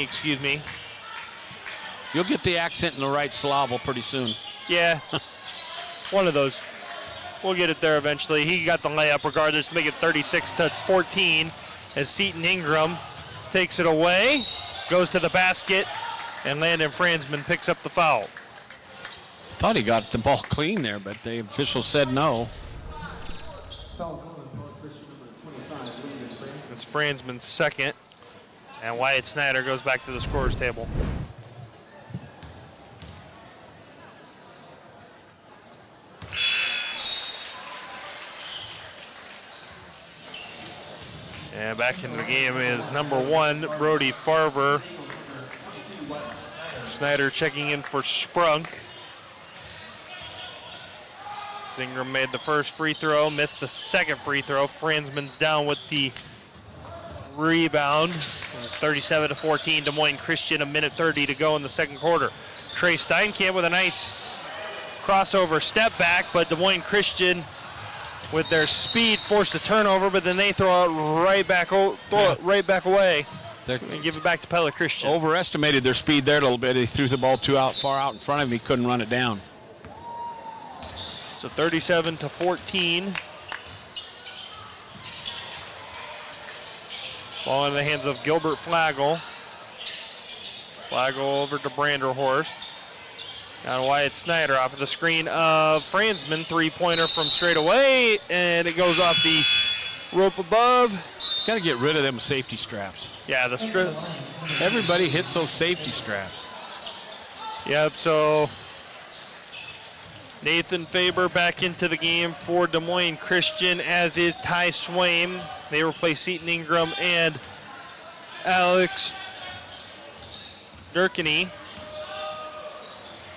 excuse me. You'll get the accent in the right syllable pretty soon. Yeah, one of those. We'll get it there eventually. He got the layup regardless to make it 36-14 as Seton Ingram takes it away, goes to the basket, and Landon Franzman picks up the foul. Thought he got the ball clean there, but the official said no. It's Franzman's second, and Wyatt Snyder goes back to the scorer's table. And back into the game is number 1, Brody Farver. Snyder checking in for Sprunk. Ingram made the first free throw, missed the second free throw. Franzman's down with the rebound. It's 37-14, Des Moines Christian, 1:30 to go in the second quarter. Trey Steinkamp with a nice crossover step back, but Des Moines Christian with their speed forced a turnover, but then they throw it right back, right back away. And give it back to Pella Christian. Overestimated their speed there a little bit. He threw the ball far out in front of him. He couldn't run it down. So 37-14. Ball in the hands of Gilbert Flagel. Flagel over to Branderhorst. Now Wyatt Snyder off of the screen of Franzman. Three-pointer from straight away, and it goes off the rope above. Got to get rid of them safety straps. Yeah, the strip. Everybody hits those safety straps. Yep, so Nathan Faber back into the game for Des Moines Christian, as is Ty Swaim. They replace Seton Ingram and Alex Durkiny.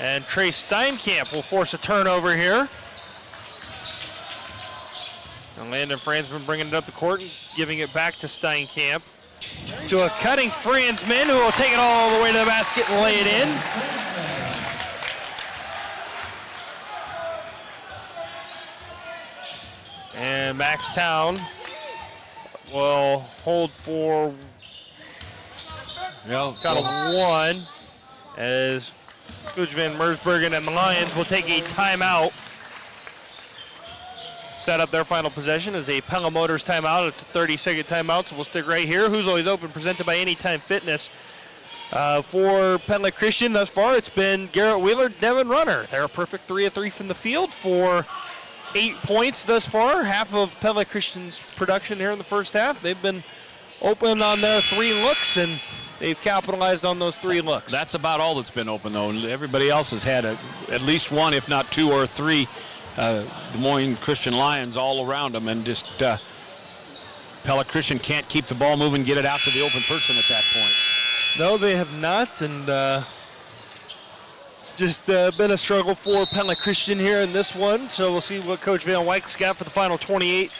And Trey Steinkamp will force a turnover here. And Landon Franzman bringing it up the court and giving it back to Steinkamp. To a cutting Franzman, who will take it all the way to the basket and lay it in. And Max Town will hold for got a one, as Coach Van Mersbergen and the Lions will take a timeout. Set up their final possession as a Pella Motors timeout. It's a 30-second timeout, so we'll stick right here. Who's Always Open, presented by Anytime Fitness. For Pella Christian thus far, it's been Garrett Wheeler, Devin Runner. They're a perfect 3 of 3 from the field for 8 points thus far. Half of Pella Christian's production here in the first half. They've been open on their 3 looks, and they've capitalized on those 3 looks. That's about all that's been open, though. Everybody else has had at least 1, if not 2 or 3 Des Moines Christian Lions all around them, and just Pella Christian can't keep the ball moving, get it out to the open person at that point. No, they have not, and just been a struggle for Pella Christian here in this one. So we'll see what Coach Van Wyck's got for the final 28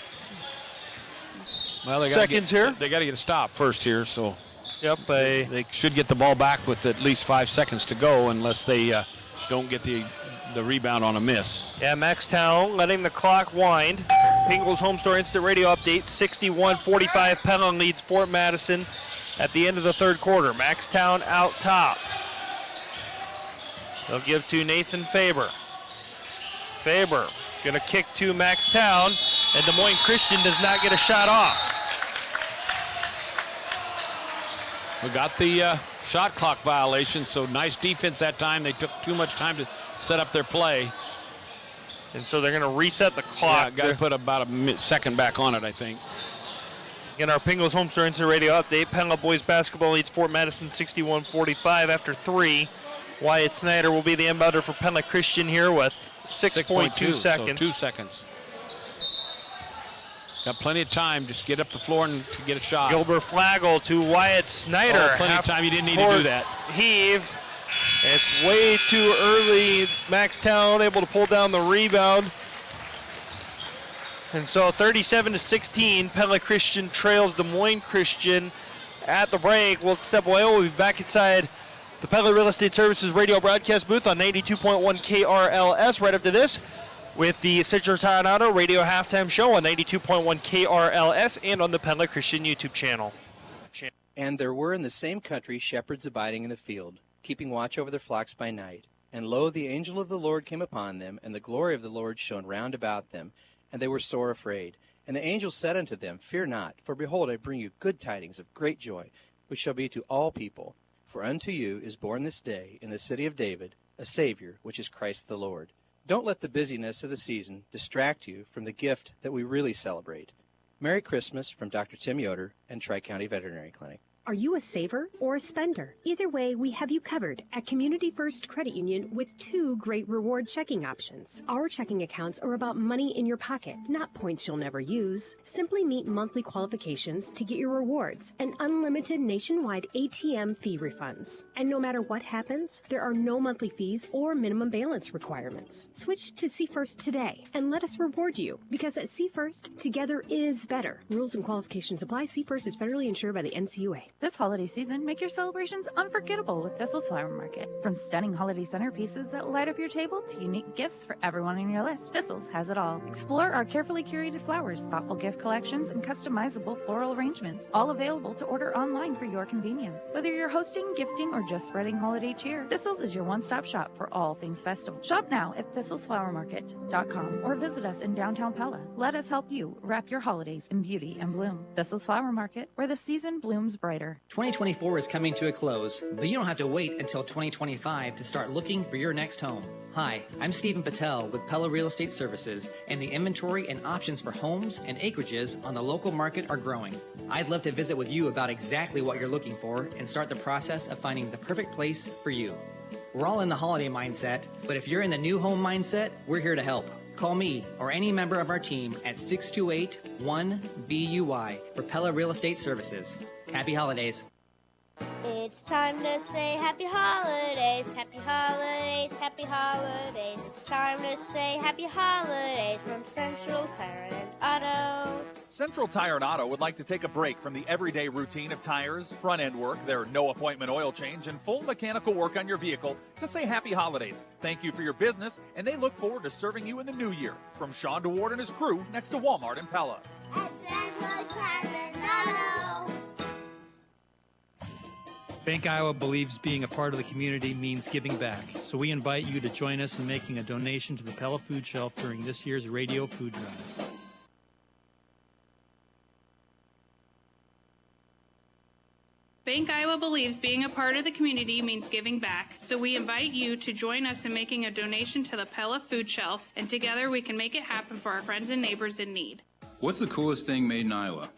seconds here. They got to get a stop first here, so yep, they should get the ball back with at least 5 seconds to go, unless they don't get the rebound on a miss. Yeah, Max Town letting the clock wind. Pingles Home Store Instant Radio Update, 61-45. Pella leads Fort Madison at the end of the third quarter. Max Town out top. They'll give to Nathan Faber. Faber gonna kick to Max Town, and Des Moines Christian does not get a shot off. We got the shot clock violation, so nice defense that time. They took too much time to set up their play. And so they're going to reset the clock. Yeah, got to put about a second back on it, I think. In our Pingles Home Store Instant Radio Update, Pella boys basketball leads Fort Madison 61-45 after 3. Wyatt Snyder will be the inbounder for Pella Christian here with 6.2 seconds. So 2 seconds. Got plenty of time. Just get up the floor and to get a shot. Gilbert Flagel to Wyatt Snyder. Oh, plenty of time. You didn't need to do that. Heave. It's way too early. Max Town able to pull down the rebound. And so 37-16, Pella Christian trails Des Moines Christian at the break. We'll step away. We'll be back inside the Pella Real Estate Services radio broadcast booth on 92.1 KRLS right after this, with the Stitcher Tire and Auto Radio Halftime Show on 92.1 KRLS and on the Pella Christian YouTube channel. And there were in the same country shepherds abiding in the field, keeping watch over their flocks by night. And lo, the angel of the Lord came upon them, and the glory of the Lord shone round about them, and they were sore afraid. And the angel said unto them, Fear not, for behold, I bring you good tidings of great joy, which shall be to all people. For unto you is born this day in the city of David a Savior, which is Christ the Lord. Don't let the busyness of the season distract you from the gift that we really celebrate. Merry Christmas from Dr. Tim Yoder and Tri-County Veterinary Clinic. Are you a saver or a spender? Either way, we have you covered at Community First Credit Union with 2 great reward checking options. Our checking accounts are about money in your pocket, not points you'll never use. Simply meet monthly qualifications to get your rewards and unlimited nationwide ATM fee refunds. And no matter what happens, there are no monthly fees or minimum balance requirements. Switch to See First today and let us reward you, because at See First, together is better. Rules and qualifications apply. See First is federally insured by the NCUA. This holiday season, make your celebrations unforgettable with Thistle's Flower Market. From stunning holiday centerpieces that light up your table to unique gifts for everyone on your list, Thistle's has it all. Explore our carefully curated flowers, thoughtful gift collections, and customizable floral arrangements, all available to order online for your convenience. Whether you're hosting, gifting, or just spreading holiday cheer, Thistle's is your one-stop shop for all things festival. Shop now at thistlesflowermarket.com or visit us in downtown Pella. Let us help you wrap your holidays in beauty and bloom. Thistle's Flower Market, where the season blooms brighter. 2024 is coming to a close, but you don't have to wait until 2025 to start looking for your next home. Hi, I'm Stephen Patel with Pella Real Estate Services, and the inventory and options for homes and acreages on the local market are growing. I'd love to visit with you about exactly what you're looking for and start the process of finding the perfect place for you. We're all in the holiday mindset, but if you're in the new home mindset, we're here to help. Call me or any member of our team at 628-1BUY for Pella Real Estate Services. Happy holidays. It's time to say happy holidays, happy holidays, happy holidays. It's time to say happy holidays from Central Tire and Auto. Central Tire and Auto would like to take a break from the everyday routine of tires, front-end work, their no-appointment oil change, and full mechanical work on your vehicle to say happy holidays. Thank you for your business, and they look forward to serving you in the new year. From Sean DeWard and his crew next to Walmart in Pella. At Central Tire and Auto. Bank Iowa believes being a part of the community means giving back, so we invite you to join us in making a donation to the Pella Food Shelf during this year's radio food drive. Bank Iowa believes being a part of the community means giving back, so we invite you to join us in making a donation to the Pella Food Shelf, and together we can make it happen for our friends and neighbors in need. What's the coolest thing made in Iowa?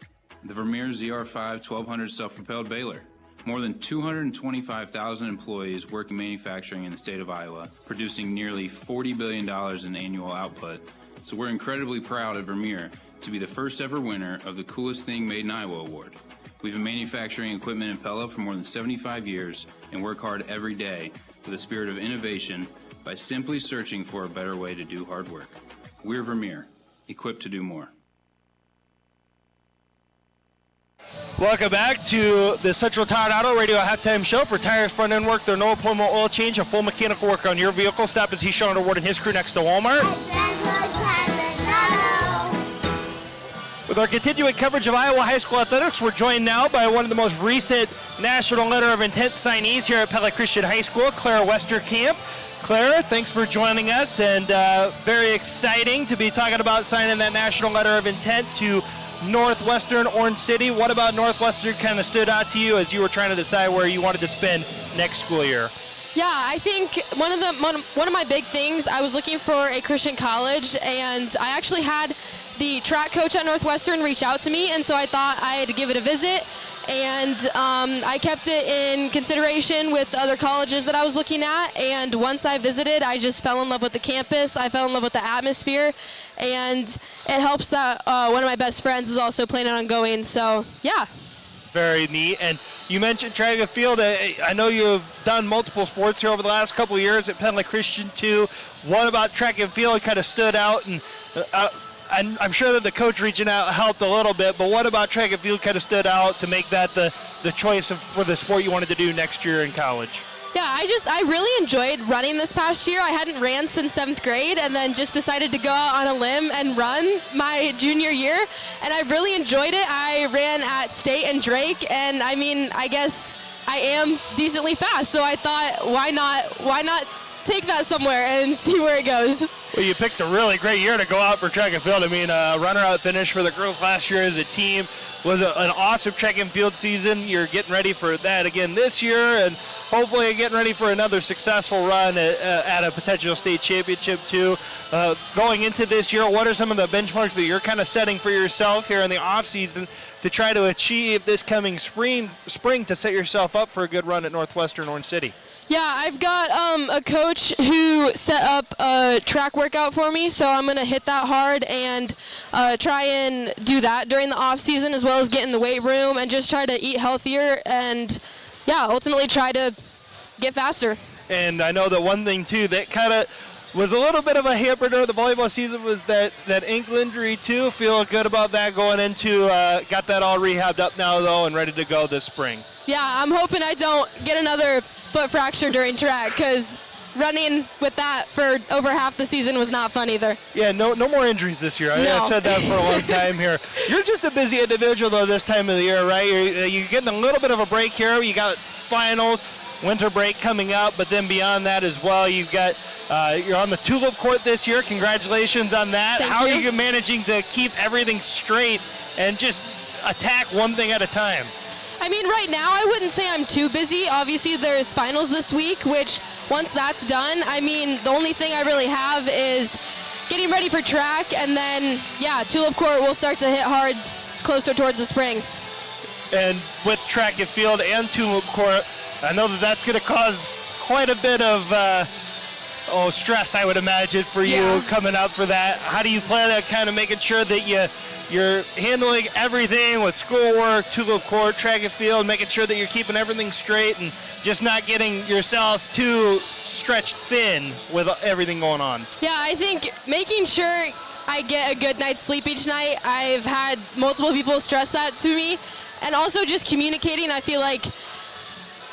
The Vermeer ZR5 1200 self-propelled baler. More than 225,000 employees work in manufacturing in the state of Iowa, producing nearly $40 billion in annual output. So we're incredibly proud at Vermeer to be the first ever winner of the Coolest Thing Made in Iowa award. We've been manufacturing equipment in Pella for more than 75 years and work hard every day with a spirit of innovation by simply searching for a better way to do hard work. We're Vermeer, equipped to do more. Welcome back to the Central Tire and Auto Radio halftime show for tires, front end work, their no appointment oil change, and full mechanical work on your vehicle. Stop and see Sean DeWard and his crew next to Walmart. With our continuing coverage of Iowa high school athletics, we're joined now by one of the most recent National Letter of Intent signees here at Pella Christian High School, Claire Westerkamp. Claire, thanks for joining us, and very exciting to be talking about signing that National Letter of Intent to Northwestern Orange City. What about Northwestern kind of stood out to you as you were trying to decide where you wanted to spend next school year? Yeah, I think one of my big things, I was looking for a Christian college, and I actually had the track coach at Northwestern reach out to me, and so I thought I'd give it a visit. And I kept it in consideration with other colleges that I was looking at. And once I visited, I just fell in love with the campus. I fell in love with the atmosphere. And it helps that one of my best friends is also planning on going. So, yeah. Very neat. And you mentioned track and field. I know you've done multiple sports here over the last couple of years at Pella Christian too. What about track and field kind of stood out? And I'm sure that the coach reaching out helped a little bit, but what about track and field kind of stood out to make that the choice for the sport you wanted to do next year in college? Yeah, I really enjoyed running this past year. I hadn't ran since 7th grade, and then just decided to go out on a limb and run my junior year, and I really enjoyed it. I ran at State and Drake, and I mean, I guess I am decently fast, so I thought, why not take that somewhere and see where it goes. Well, you picked a really great year to go out for track and field. I mean, runner-out finish for the girls last year as a team was an awesome track and field season. You're getting ready for that again this year, and hopefully you're getting ready for another successful run at a potential state championship too. Going into this year, what are some of the benchmarks that you're kind of setting for yourself here in the off season to try to achieve this coming spring to set yourself up for a good run at Northwestern Orange City? Yeah, I've got a coach who set up a track workout for me, so I'm going to hit that hard and try and do that during the off season, as well as get in the weight room and just try to eat healthier and, yeah, ultimately try to get faster. And I know that one thing, too, that kind of was a little bit of a hamper during the volleyball season was that ankle injury, too. Feel good about that going into, got that all rehabbed up now, though, and ready to go this spring. Yeah, I'm hoping I don't get another foot fracture during track, because running with that for over half the season was not fun either. Yeah, no more injuries this year. No. I've said that for a long time here. You're just a busy individual, though, this time of the year, right? You're getting a little bit of a break here. You got finals, winter break coming up, but then beyond that as well, you've got you're on the tulip court this year. Congratulations on that. Thank How you. are you managing to keep everything straight and just attack one thing at a time? I mean, right now I wouldn't say I'm too busy. Obviously, there's finals this week, which once that's done, I mean, the only thing I really have is getting ready for track, and then, yeah, tulip court will start to hit hard closer towards the spring. And with track and field and tulip court, I know that that's going to cause quite a bit of stress, I would imagine, for you coming up for that. How do you plan on kind of making sure that you're handling everything with schoolwork, two-go court, track and field, making sure that you're keeping everything straight and just not getting yourself too stretched thin with everything going on? Yeah, I think making sure I get a good night's sleep each night. I've had multiple people stress that to me. And also just communicating, I feel like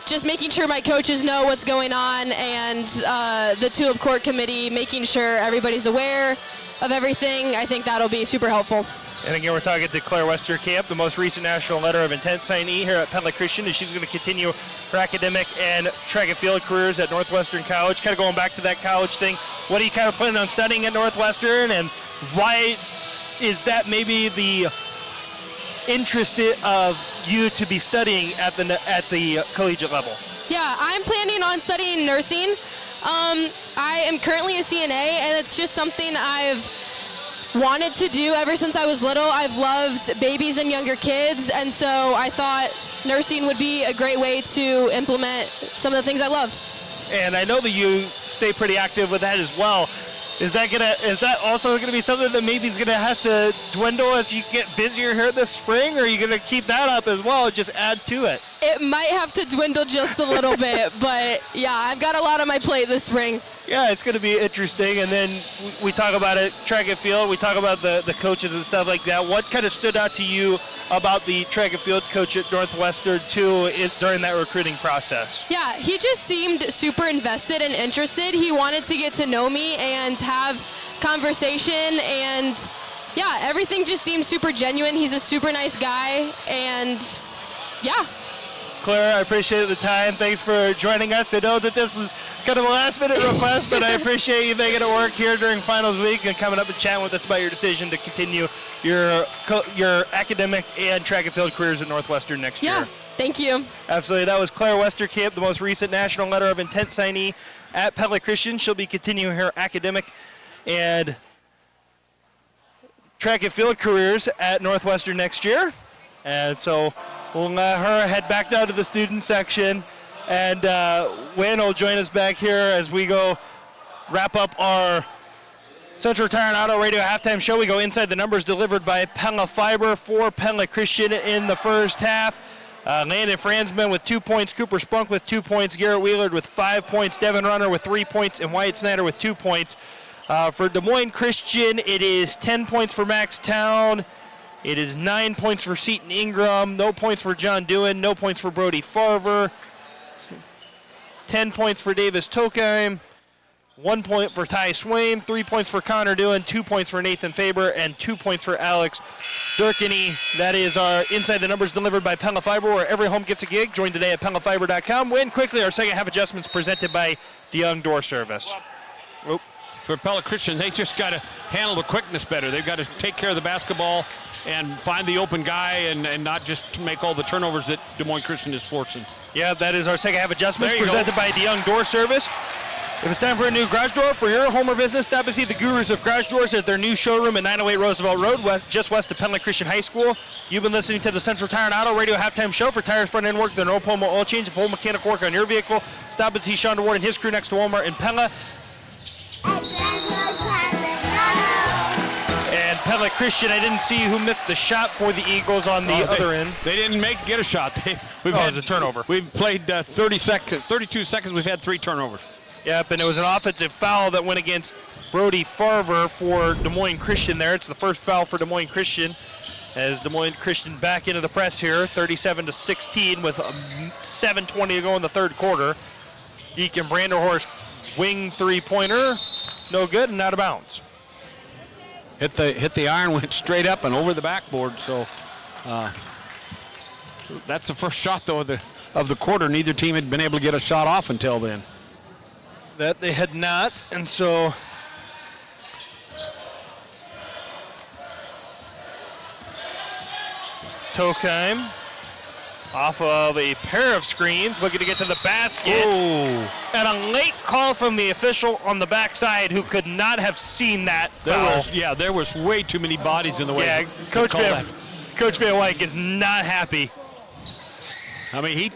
just making sure my coaches know what's going on, and the two-up court committee, making sure everybody's aware of everything. I think that'll be super helpful. And again, we're talking to Claire Westerkamp, the most recent National Letter of Intent signee here at Pella Christian, and she's going to continue her academic and track and field careers at Northwestern College. Kind of going back to that college thing, what are you kind of planning on studying at Northwestern, and why is that maybe the interest of you to be studying at the collegiate level? Yeah, I'm planning on studying nursing. I am currently a CNA, and it's just something I've wanted to do ever since I was little. I've loved babies and younger kids, and so I thought nursing would be a great way to implement some of the things I love. And I know that you stay pretty active with that as well. Is that also going to be something that maybe is going to have to dwindle as you get busier here this spring, or are you going to keep that up as well, just add to it? It might have to dwindle just a little bit, but yeah, I've got a lot on my plate this spring. Yeah, it's going to be interesting. And then we talk about it, track and field. We talk about the coaches and stuff like that. What kind of stood out to you about the track and field coach at Northwestern, too, during that recruiting process? Yeah, he just seemed super invested and interested. He wanted to get to know me and have conversation. And, yeah, everything just seemed super genuine. He's a super nice guy. And, yeah. Claire, I appreciate the time. Thanks for joining us. I know that this was kind of a last-minute request, but I appreciate you making it work here during finals week and coming up and chatting with us about your decision to continue your academic and track and field careers at Northwestern next year. Yeah, thank you. Absolutely. That was Claire Westerkamp, the most recent National Letter of Intent signee at Pella Christian. She'll be continuing her academic and track and field careers at Northwestern next year. And so we'll let her head back down to the student section, and Wayne will join us back here as we go wrap up our Central Tire and Auto Radio halftime show. We go inside the numbers delivered by Pella Fiber for Pella Christian in the first half. Landon Franzman with 2 points, Cooper Spunk with 2 points, Garrett Wheeler with 5 points, Devin Runner with 3 points, and Wyatt Snyder with 2 points. For Des Moines Christian, it is 10 points for Max Town. It is 9 points for Seton Ingram, no points for John Dewan, no points for Brody Farver, 10 points for Davis Tokheim, 1 point for Ty Swain, 3 points for Connor Dewan, 2 points for Nathan Faber, and 2 points for Alex Durkany. That is our Inside the Numbers delivered by Pella Fiber, where every home gets a gig. Join today at PellaFiber.com. Win quickly our second half adjustments presented by DeYoung Door Service. Oop. For Pella Christian, they just got to handle the quickness better. They've got to take care of the basketball and find the open guy and not just make all the turnovers that Des Moines Christian is forcing. Yeah, that is our second half adjustments presented by DeYoung Door Service. If it's time for a new garage door for your home or business, stop and see the Gurus of Garage Doors at their new showroom at 908 Roosevelt Road, just west of Pella Christian High School. You've been listening to the Central Tire and Auto Radio halftime show. For tires, front end work, the no promo oil change, and full mechanical work on your vehicle, stop and see Sean DeWard and his crew next to Walmart in Pella. And Pella Christian, I didn't see who missed the shot for the Eagles on the other end. They didn't get a shot. It was a turnover. We've played 32 seconds. We've had 3 turnovers. Yep, and it was an offensive foul that went against Brody Farver for Des Moines Christian there. It's the first foul for Des Moines Christian as Des Moines Christian back into the press here, 37-16 with 7:20 to go in the third quarter. Deacon Branderhorst wing three-pointer, no good and out of bounds. Hit the iron, went straight up and over the backboard. So that's the first shot though of the quarter. Neither team had been able to get a shot off until then. That they had not, and so Tokheim off of a pair of screens, looking to get to the basket. Oh. And a late call from the official on the backside who could not have seen that foul. There was way too many bodies in the way. Yeah, Coach Van Wyk is not happy. I mean,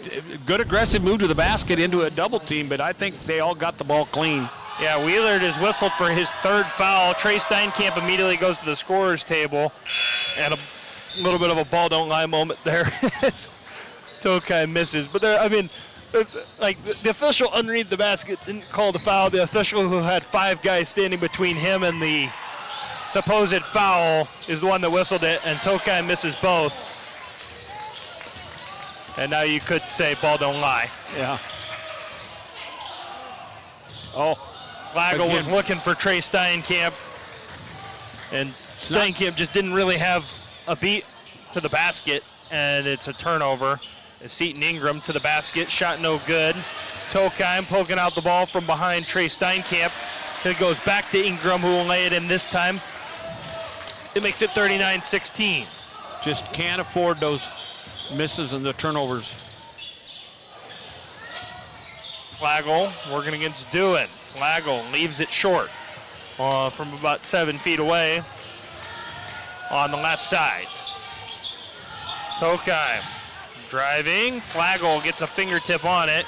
good aggressive move to the basket into a double team, but I think they all got the ball clean. Yeah, Wheeler has whistled for his third foul. Trey Steinkamp immediately goes to the scorer's table. And a little bit of a ball don't lie moment there as Tokai misses. But there, I mean, like the official underneath the basket didn't call the foul. The official who had 5 guys standing between him and the supposed foul is the one that whistled it, and Tokai misses both. And now you could say ball don't lie. Yeah. Oh. Flagel was looking for Trey Steinkamp, and Steinkamp just didn't really have a beat to the basket, and it's a turnover. It's Seton Ingram to the basket, shot no good. Tokai poking out the ball from behind Trey Steinkamp. It goes back to Ingram, who will lay it in this time. It makes it 39-16. Just can't afford those misses and the turnovers. Flagel working against Dewan. Flagel leaves it short from about 7 feet away on the left side. Tokai driving. Flagel gets a fingertip on it.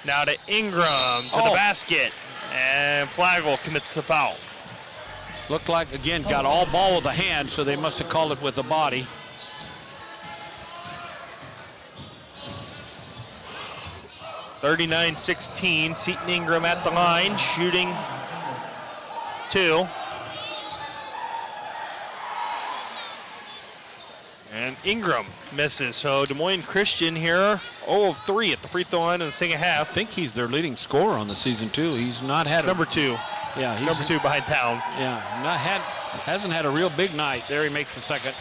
Now to Ingram to the basket. And Flagel commits the foul. Looked like, again, got all ball with a hand, so they must have called it with the body. (39-16). Seton Ingram at the line, shooting 2. And Ingram misses. So Des Moines Christian here, 0 of 3 at the free throw line in the second half. I think he's their leading scorer on the season too. He's not had number 2. Yeah, he's number 2 behind Town. Yeah, hasn't had a real big night. There he makes the second.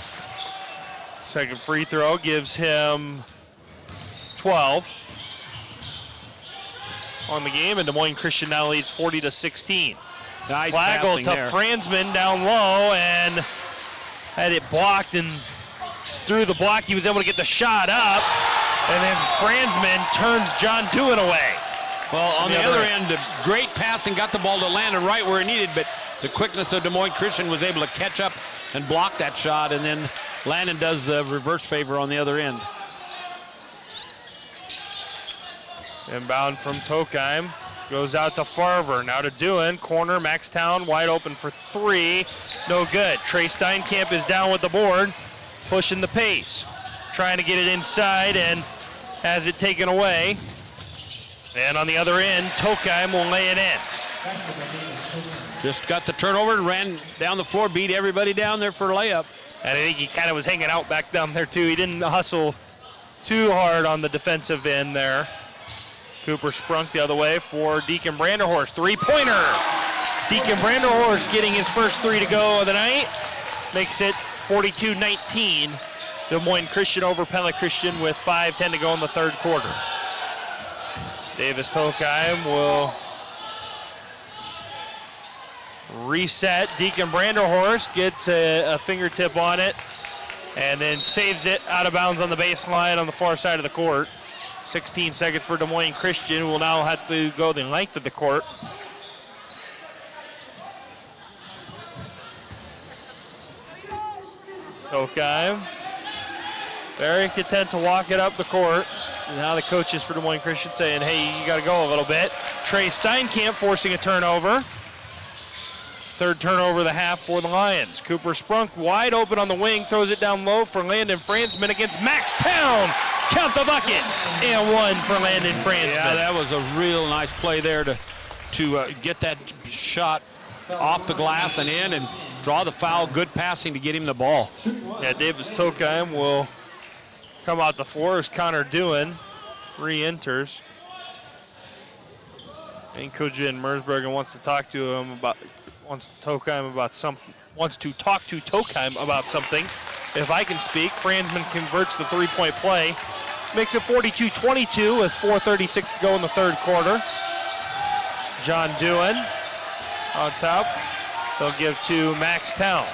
Second free throw gives him 12 on the game, and Des Moines Christian now leads 40-16. Nice Flagel to there. Franzman down low and had it blocked, and through the block he was able to get the shot up, and then Franzman turns John Dewan away. Well, on the other end, the great passing got the ball to Landon right where he needed, but the quickness of Des Moines Christian was able to catch up and block that shot, and then Landon does the reverse favor on the other end. Inbound from Tokheim. Goes out to Farver. Now to Dewan. Corner. Max Town wide open for 3. No good. Trey Steinkamp is down with the board. Pushing the pace. Trying to get it inside and has it taken away. And on the other end, Tokheim will lay it in. Just got the turnover and ran down the floor, beat everybody down there for a layup. And I think he kind of was hanging out back down there too. He didn't hustle too hard on the defensive end there. Cooper Sprunk the other way for Deacon Branderhorst. 3-pointer. Deacon Branderhorst getting his first 3 to go of the night. Makes it 42-19. Des Moines Christian over Pella Christian with 5:10 to go in the third quarter. Davis Tokheim will reset. Deacon Branderhorst gets a fingertip on it and then saves it out of bounds on the baseline on the far side of the court. 16 seconds for Des Moines Christian, who will now have to go the length of the court. Tokheim very content to walk it up the court. And now the coaches for Des Moines Christian saying, hey, you got to go a little bit. Trey Steinkamp forcing a turnover. Third turnover of the half for the Lions. Cooper Sprunk wide open on the wing, throws it down low for Landon Franzman against Max Town. Count the bucket. And 1 for Landon Franzman. Yeah, that was a real nice play there to get that shot off the glass and in and draw the foul. Good passing to get him the ball. Yeah, Davis Tokheim will come out the floor as Connor Dewan re-enters. And Coach Jen Mersberger wants to talk to him about Tokheim about something. If I can speak, Franzman converts the 3-point play. Makes it 42-22 with 4:36 to go in the third quarter. John Dewan on top. They'll give to Max Town.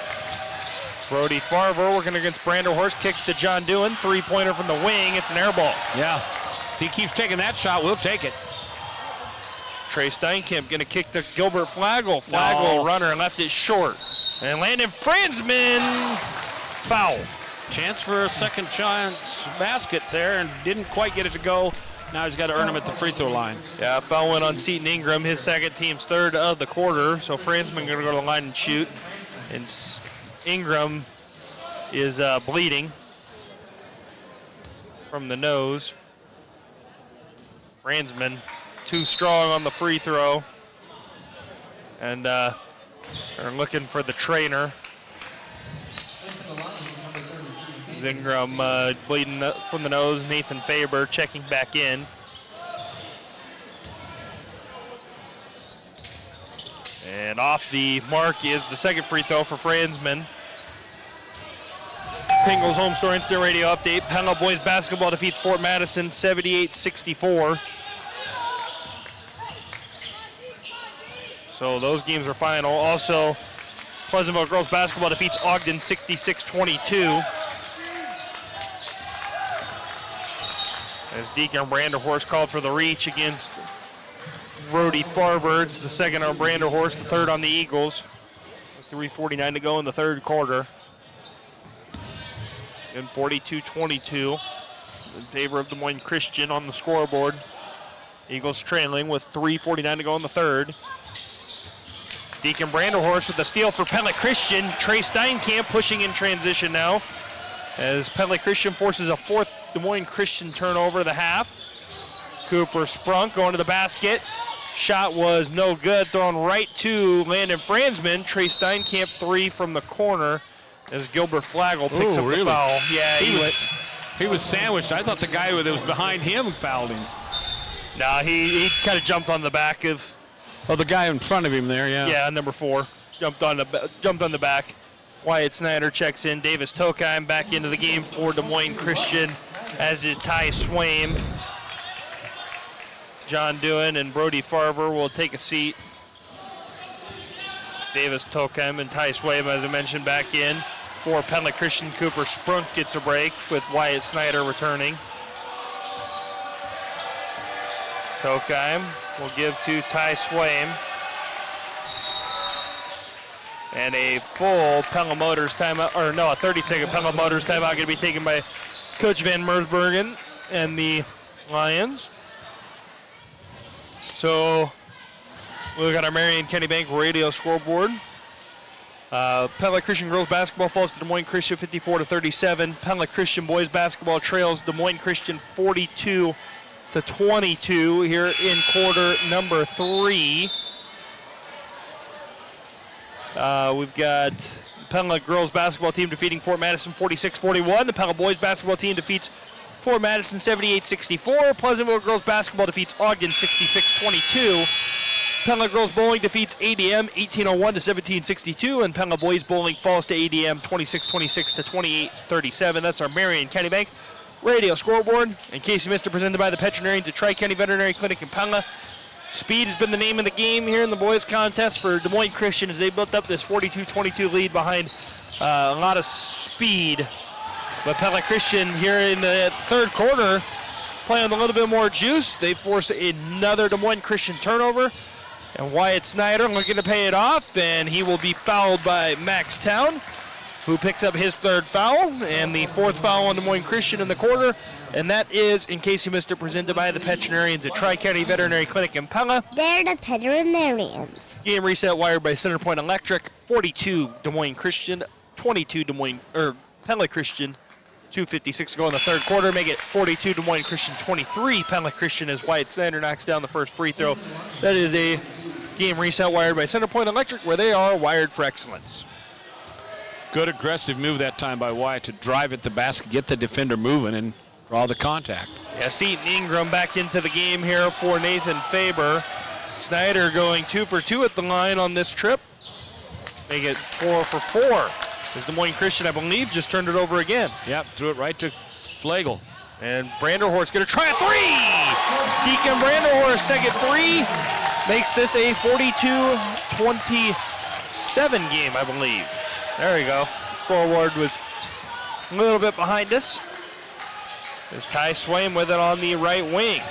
Brody Farver working against Branderhorst, kicks to John Dewan. 3-pointer from the wing. It's an air ball. Yeah. If he keeps taking that shot, we'll take it. Trey Steinkamp going to kick to Gilbert Flagel. Flagel runner and left it short. And Landon Franzman foul. Chance for a second chance basket there and didn't quite get it to go. Now he's got to earn them at the free throw line. Yeah, foul went on Seton Ingram, his second, team's third of the quarter. So Franzman going to go to the line and shoot. And Ingram is bleeding from the nose. Franzman too strong on the free throw. And they're looking for the trainer. Ingram bleeding from the nose. Nathan Faber checking back in. And off the mark is the second free throw for Franzman. Pingles Home Store Instant Radio update. Pella boys basketball defeats Fort Madison 78-64. So those games are final. Also, Pleasantville girls basketball defeats Ogden 66-22. As Deacon Branderhorst called for the reach against Brody Farver. It's the second on Branderhorst, the third on the Eagles. 3:49 to go in the third quarter. And 42-22 in favor of Des Moines Christian on the scoreboard. Eagles trailing with 3:49 to go in the third. Deacon Branderhorst with the steal for Pella Christian. Trey Steinkamp pushing in transition now as Pella Christian forces a fourth Des Moines Christian turnover of the half. Cooper Sprunk going to the basket. Shot was no good, thrown right to Landon Franzman. Trey Steinkamp three from the corner as Gilbert Flagel picks up the foul. Yeah, he was sandwiched. I thought the guy that was behind him fouled him. No, he kind of jumped on the back of. Oh, the guy in front of him there, yeah. Yeah, number 4 jumped on the back. Wyatt Snyder checks in. Davis Tokheim back into the game for Des Moines Christian, as is Ty Swaim. John Doohan and Brody Farver will take a seat. Davis Tokheim and Ty Swaim, as I mentioned, back in. For Pella Christian, Cooper Sprunk gets a break with Wyatt Snyder returning. Tokheim will give to Ty Swaim. And a full Pella Motors timeout, or no, a 30-second Pella Motors timeout going to be taken by Coach Van Mersbergen and the Lions. So we look at our Marion County Bank radio scoreboard. Pella Christian girls basketball falls to Des Moines Christian 54-37. Pella Christian boys basketball trails Des Moines Christian 42-22 here in quarter number 3. We've got Pella girls basketball team defeating Fort Madison 46-41. The Pella boys basketball team defeats Fort Madison 78-64. Pleasantville girls basketball defeats Ogden 66-22. Pella girls bowling defeats ADM 1801 to 1762, and Pella boys bowling falls to ADM 26-26 to 28-37. That's our Marion County Bank radio scoreboard. In case you missed it, presented by the veterinarians at Tri-County Veterinary Clinic in Pella. Speed has been the name of the game here in the boys contest for Des Moines Christian as they built up this 42-22 lead behind a lot of speed. But Pella Christian here in the third quarter playing with a little bit more juice. They force another Des Moines Christian turnover. And Wyatt Snyder looking to pay it off, and he will be fouled by Max Town, who picks up his third foul, and the fourth foul on Des Moines Christian in the quarter. And that is, in case you missed it, presented by the veterinarians at Tri-County Veterinary Clinic in Pella. They're the veterinarians. Game reset wired by Centerpoint Electric. 42 Des Moines Christian, 22 Pella Christian. 2:56 to go in the third quarter. Make it 42 Des Moines Christian 23. Pella Christian as Wyatt Snyder knocks down the first free throw. That is a game reset wired by Centerpoint Electric, where they are wired for excellence. Good aggressive move that time by Wyatt to drive at the basket, get the defender moving, and draw the contact. Yeah, Seton Ingram back into the game here for Nathan Faber. Snyder going 2 for 2 at the line on this trip. Make it 4 for 4. As Des Moines Christian, I believe, just turned it over again. Yep, threw it right to Flagel. And Branderhorst going to try a three! Deacon Branderhorst, second three. Makes this a 42-27 game, I believe. There we go. The scoreboard was a little bit behind us. There's Ty Swaim with it on the right wing.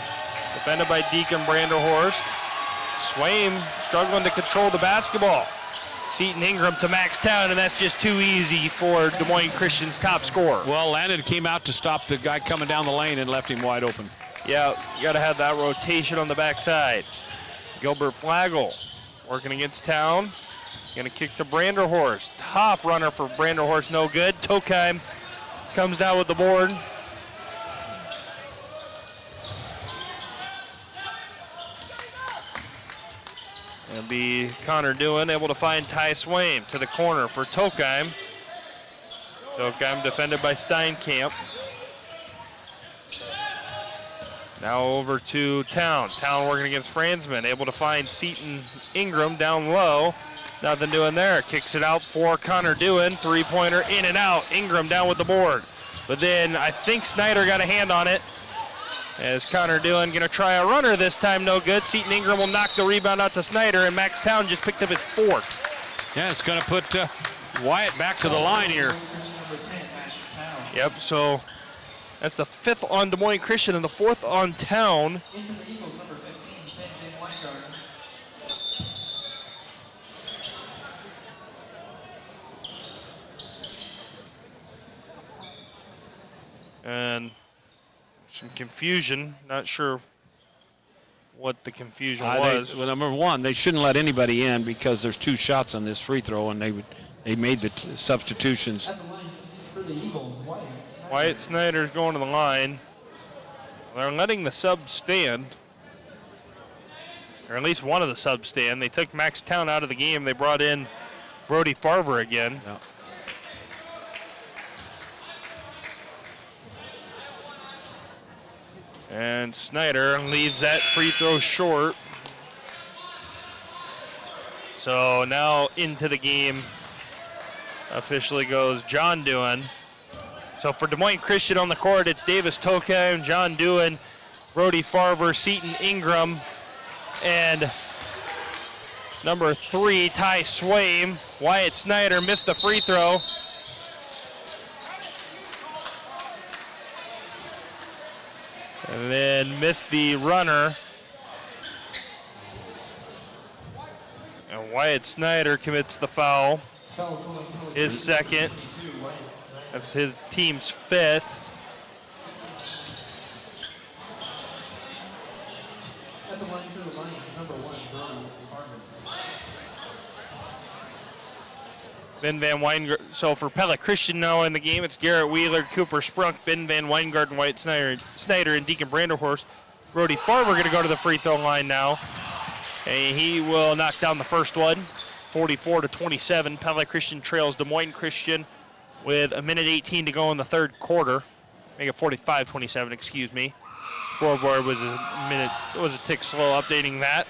Defended by Deacon Branderhorst. Swaim struggling to control the basketball. Seton Ingram to Max Town, and that's just too easy for Des Moines Christian's top scorer. Well, Landon came out to stop the guy coming down the lane and left him wide open. Yeah, you got to have that rotation on the backside. Gilbert Flagel working against Town. Going to kick to Branderhorst. Tough runner for Branderhorst, no good. Tokheim comes down with the board. It'll be Connor Doohan able to find Ty Swaim to the corner for Tokheim. Tokheim defended by Steinkamp. Now over to Town. Town working against Franzman, able to find Seton Ingram down low. Nothing doing there. Kicks it out for Connor Doohan. Three-pointer in and out. Ingram down with the board. But then I think Snyder got a hand on it. As Connor Doohan going to try a runner this time, no good. Seton Ingram will knock the rebound out to Snyder, and Max Town just picked up his fourth. Yeah, it's going to put Wyatt back to the line here. Yep, so that's the 5th on Des Moines Christian and the 4th on Town. And some confusion. Not sure what the confusion was. Well, number one, they shouldn't let anybody in because there's 2 shots on this free throw, and they made the substitutions. Wyatt Snyder's going to the line. They're letting the subs stand, or at least one of the subs stand. They took Max Town out of the game. They brought in Brody Farver again. Yeah. And Snyder leaves that free throw short. So now into the game officially goes John Doohan. So for Des Moines Christian on the court, it's Davis Tokheim, John Doohan, Brody Farver, Seton Ingram, and number 3, Ty Swaim. Wyatt Snyder missed the free throw. And then missed the runner. And Wyatt Snyder commits the foul. His second. That's his team's 5th. At the line for the Lions, number 1, Brody Farver. Ben Van Weingart. So for Pella Christian now in the game, it's Garrett Wheeler, Cooper Sprunk, Ben Van Weingart, and Wyatt Snyder, and Deacon Branderhorst. Brody Farver going to go to the free throw line now. And he will knock down the first one. 44-27. Pella Christian trails Des Moines Christian with 1:18 to go in the third quarter. Make it 45-27, excuse me. Scoreboard was a tick slow updating that.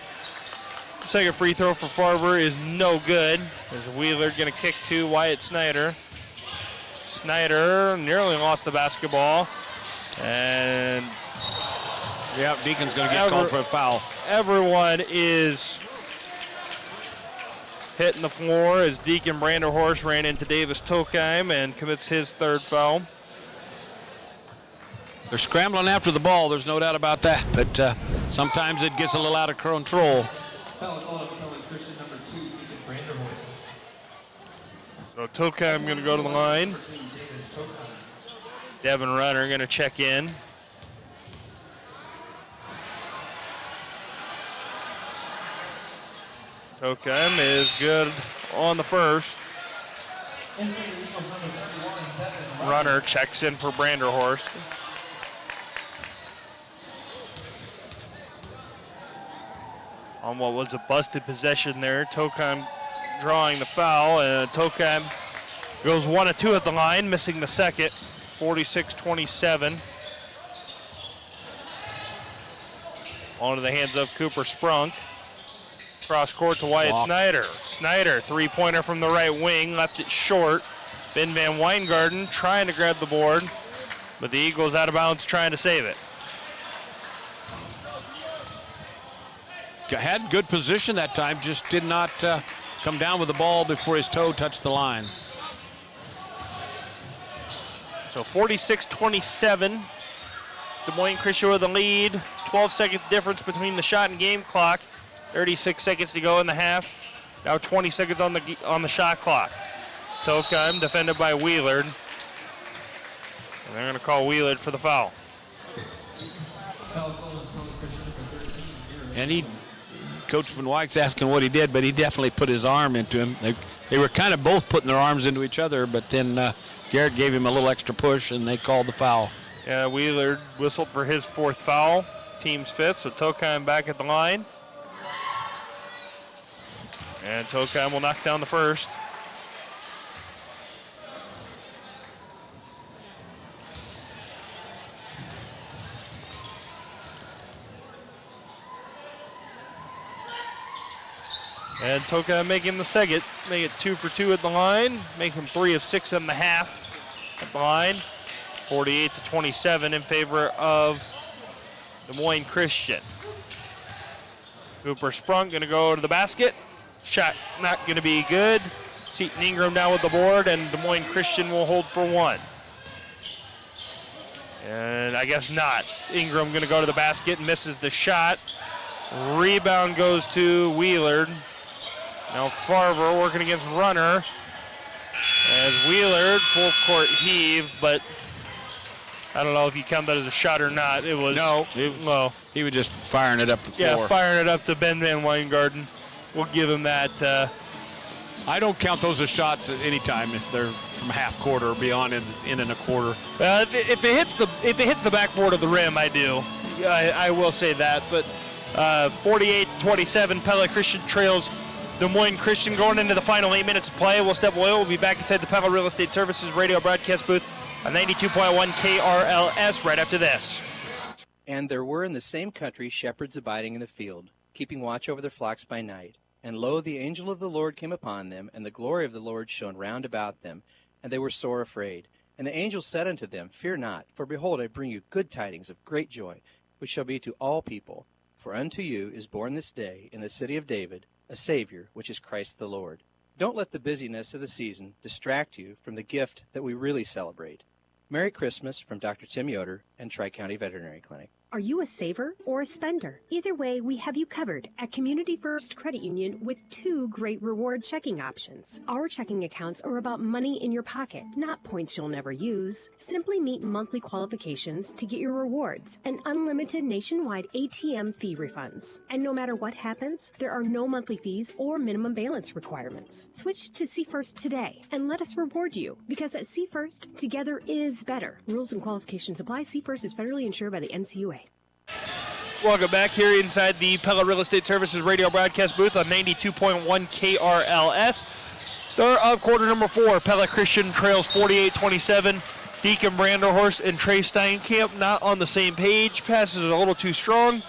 Second free throw for Farver is no good. There's Wheeler going to kick to Wyatt Snyder. Snyder nearly lost the basketball. And yeah, Deacon's going to get called for a foul. Everyone is hitting the floor as Deacon Branderhorst ran into Davis Tokheim and commits his 3rd foul. They're scrambling after the ball, there's no doubt about that, but sometimes it gets a little out of control. Christian number 2, Deacon Branderhorst. So Tokheim going to go to the line. Devin Runner going to check in. Tokheim is good on the first. Runner checks in for Branderhorst. On what was a busted possession there, Tokheim drawing the foul, and Tokheim goes 1 of 2 at the line, missing the second, 46-27. Onto the hands of Cooper Sprunk. Cross court to Wyatt Snyder. Snyder, 3-pointer from the right wing, left it short. Ben Van Weingarten trying to grab the board, but the Eagles out of bounds trying to save it. Had good position that time, just did not come down with the ball before his toe touched the line. So 46-27, Des Moines Christian with the lead. 12-second difference between the shot and game clock. 36 seconds to go in the half. Now 20 seconds on the shot clock. Tokum defended by Wheelard. And they're going to call Wheelard for the foul. And Coach Van Wyck's asking what he did, but he definitely put his arm into him. They were kind of both putting their arms into each other, but then Garrett gave him a little extra push, and they called the foul. Yeah, Wheelard whistled for his 4th foul, team's 5th, so Tokum back at the line. And Tokum will knock down the first. And Tokum make him the second. Make it 2 for 2 at the line. Make him 3 of 6 in the half at the line. 48-27 in favor of Des Moines Christian. Cooper Sprunk going to go to the basket. Shot not going to be good. Seton Ingram down with the board, and Des Moines Christian will hold for 1. And I guess not. Ingram going to go to the basket and misses the shot. Rebound goes to Wheelard. Now Farver working against Runner. As Wheelard, full court heave, but I don't know if you count that as a shot or not. It was he was just firing it up the floor. Yeah, firing it up to Ben Van Weingarten. We'll give him that. I don't count those as shots at any time if they're from half court or beyond in and a quarter. If it hits the backboard of the rim, I do. I will say that. But 48-27, Pella Christian trails Des Moines Christian going into the final 8 minutes of play. We'll step away. We'll be back inside the Pella Real Estate Services radio broadcast booth on 92.1 KRLS right after this. And there were in the same country shepherds abiding in the field, keeping watch over their flocks by night. And lo, the angel of the Lord came upon them, and the glory of the Lord shone round about them, and they were sore afraid. And the angel said unto them, Fear not, for behold, I bring you good tidings of great joy, which shall be to all people. For unto you is born this day in the city of David a Savior, which is Christ the Lord. Don't let the busyness of the season distract you from the gift that we really celebrate. Merry Christmas from Dr. Tim Yoder and Tri-County Veterinary Clinic. Are you a saver or a spender? Either way, we have you covered at Community First Credit Union with 2 great reward checking options. Our checking accounts are about money in your pocket, not points you'll never use. Simply meet monthly qualifications to get your rewards and unlimited nationwide ATM fee refunds. And no matter what happens, there are no monthly fees or minimum balance requirements. Switch to See First today and let us reward you, because at See First, together is better. Rules and qualifications apply. See First is federally insured by the NCUA. Welcome back here inside the Pella Real Estate Services radio broadcast booth on 92.1 KRLS. Start of quarter number 4, Pella Christian trails 48-27. Deacon Branderhorst and Trey Steinkamp not on the same page. Passes a little too strong,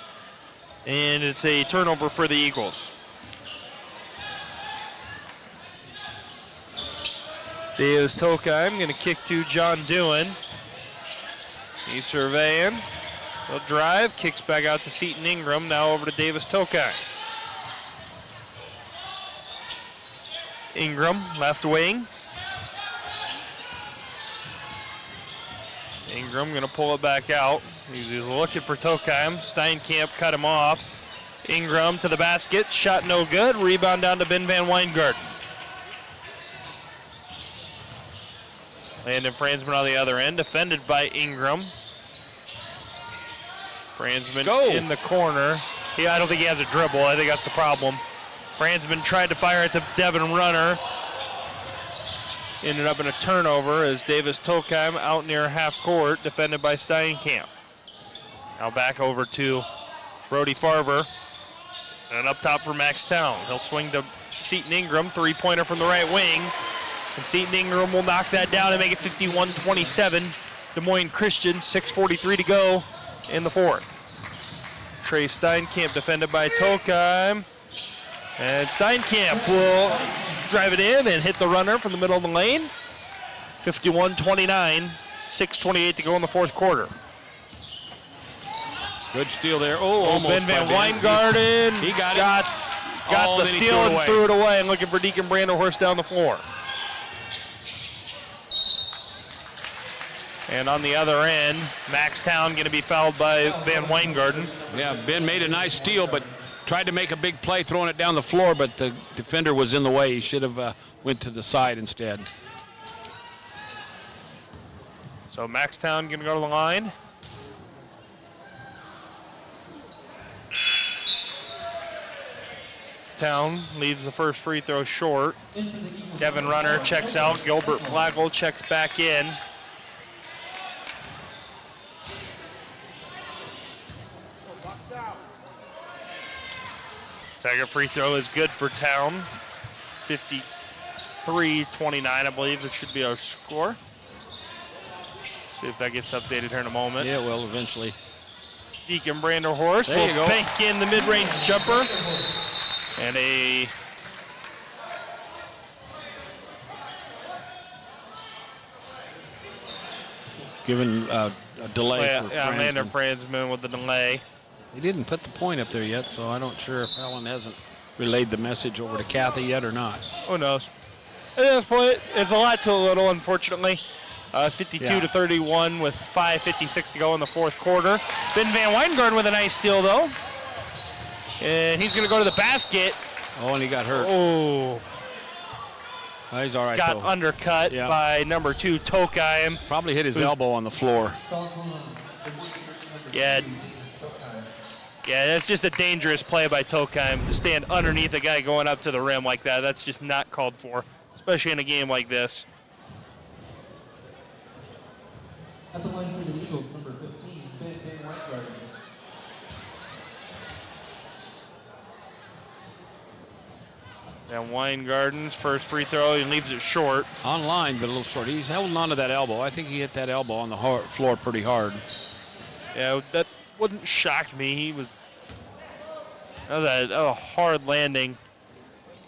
and it's a turnover for the Eagles. Davis Tokum going to kick to John Doohan. He's surveying. He'll drive, kicks back out to Seton Ingram, now over to Davis Tokai. Ingram, left wing. Ingram going to pull it back out. He's looking for Tokai. Steinkamp cut him off. Ingram to the basket, shot no good. Rebound down to Ben Van Weingarten. Landon Fransman on the other end, defended by Ingram. Fransman in the corner. I don't think he has a dribble. I think that's the problem. Fransman tried to fire at the Devin Runner. Ended up in a turnover as Davis Tokum out near half court, defended by Steinkamp. Now back over to Brody Farver. And up top for Max Town. He'll swing to Seton Ingram, 3-pointer from the right wing. And Seton Ingram will knock that down and make it 51-27. Des Moines Christian, 6:43 to go in the fourth. Trey Steinkamp defended by Tokum. And Steinkamp will drive it in and hit the runner from the middle of the lane. 51-29, 6:28 to go in the fourth quarter. Good steal there. Almost. Ben Van Weingarten. He got it. Got the steal and threw it away, and looking for Deacon Branderhorst down the floor. And on the other end, Max Town going to be fouled by Van Weingarten. Yeah, Ben made a nice steal, but tried to make a big play throwing it down the floor, but the defender was in the way. He should have went to the side instead. So Maxtown going to go to the line. Town leaves the first free throw short. Devin Runner checks out. Gilbert Flagel checks back in. Second free throw is good for Town. 53-29, I believe that should be our score. See if that gets updated here in a moment. Yeah, well, eventually. Deacon Branderhorst There you will go. bank in the mid-range jumper. And a Given a delay for Lander Fransman. Fransman with the delay. He didn't put the point up there yet, so I don't sure if Ellen hasn't relayed the message over to Kathy yet or not. Who knows? At this point, it's a lot to a little, unfortunately. 52-31 with 5:56 to go in the fourth quarter. Ben Van Weingarten with a nice steal, though. And he's going to go to the basket. Oh, and he got hurt. Oh. He's all right, Got though. undercut by number 2, Tokaim. Probably hit his elbow on the floor. Yeah. Yeah, that's just a dangerous play by Tokaim to stand underneath a guy going up to the rim like that. That's just not called for, especially in a game like this. At the line for the Eagles, number 15, Ben Weingarten. And Weingarten's first free throw, he leaves it short. On line, but a little short. He's holding on to that elbow. I think he hit that elbow on the floor pretty hard. Yeah, that wouldn't shock me. He was a hard landing.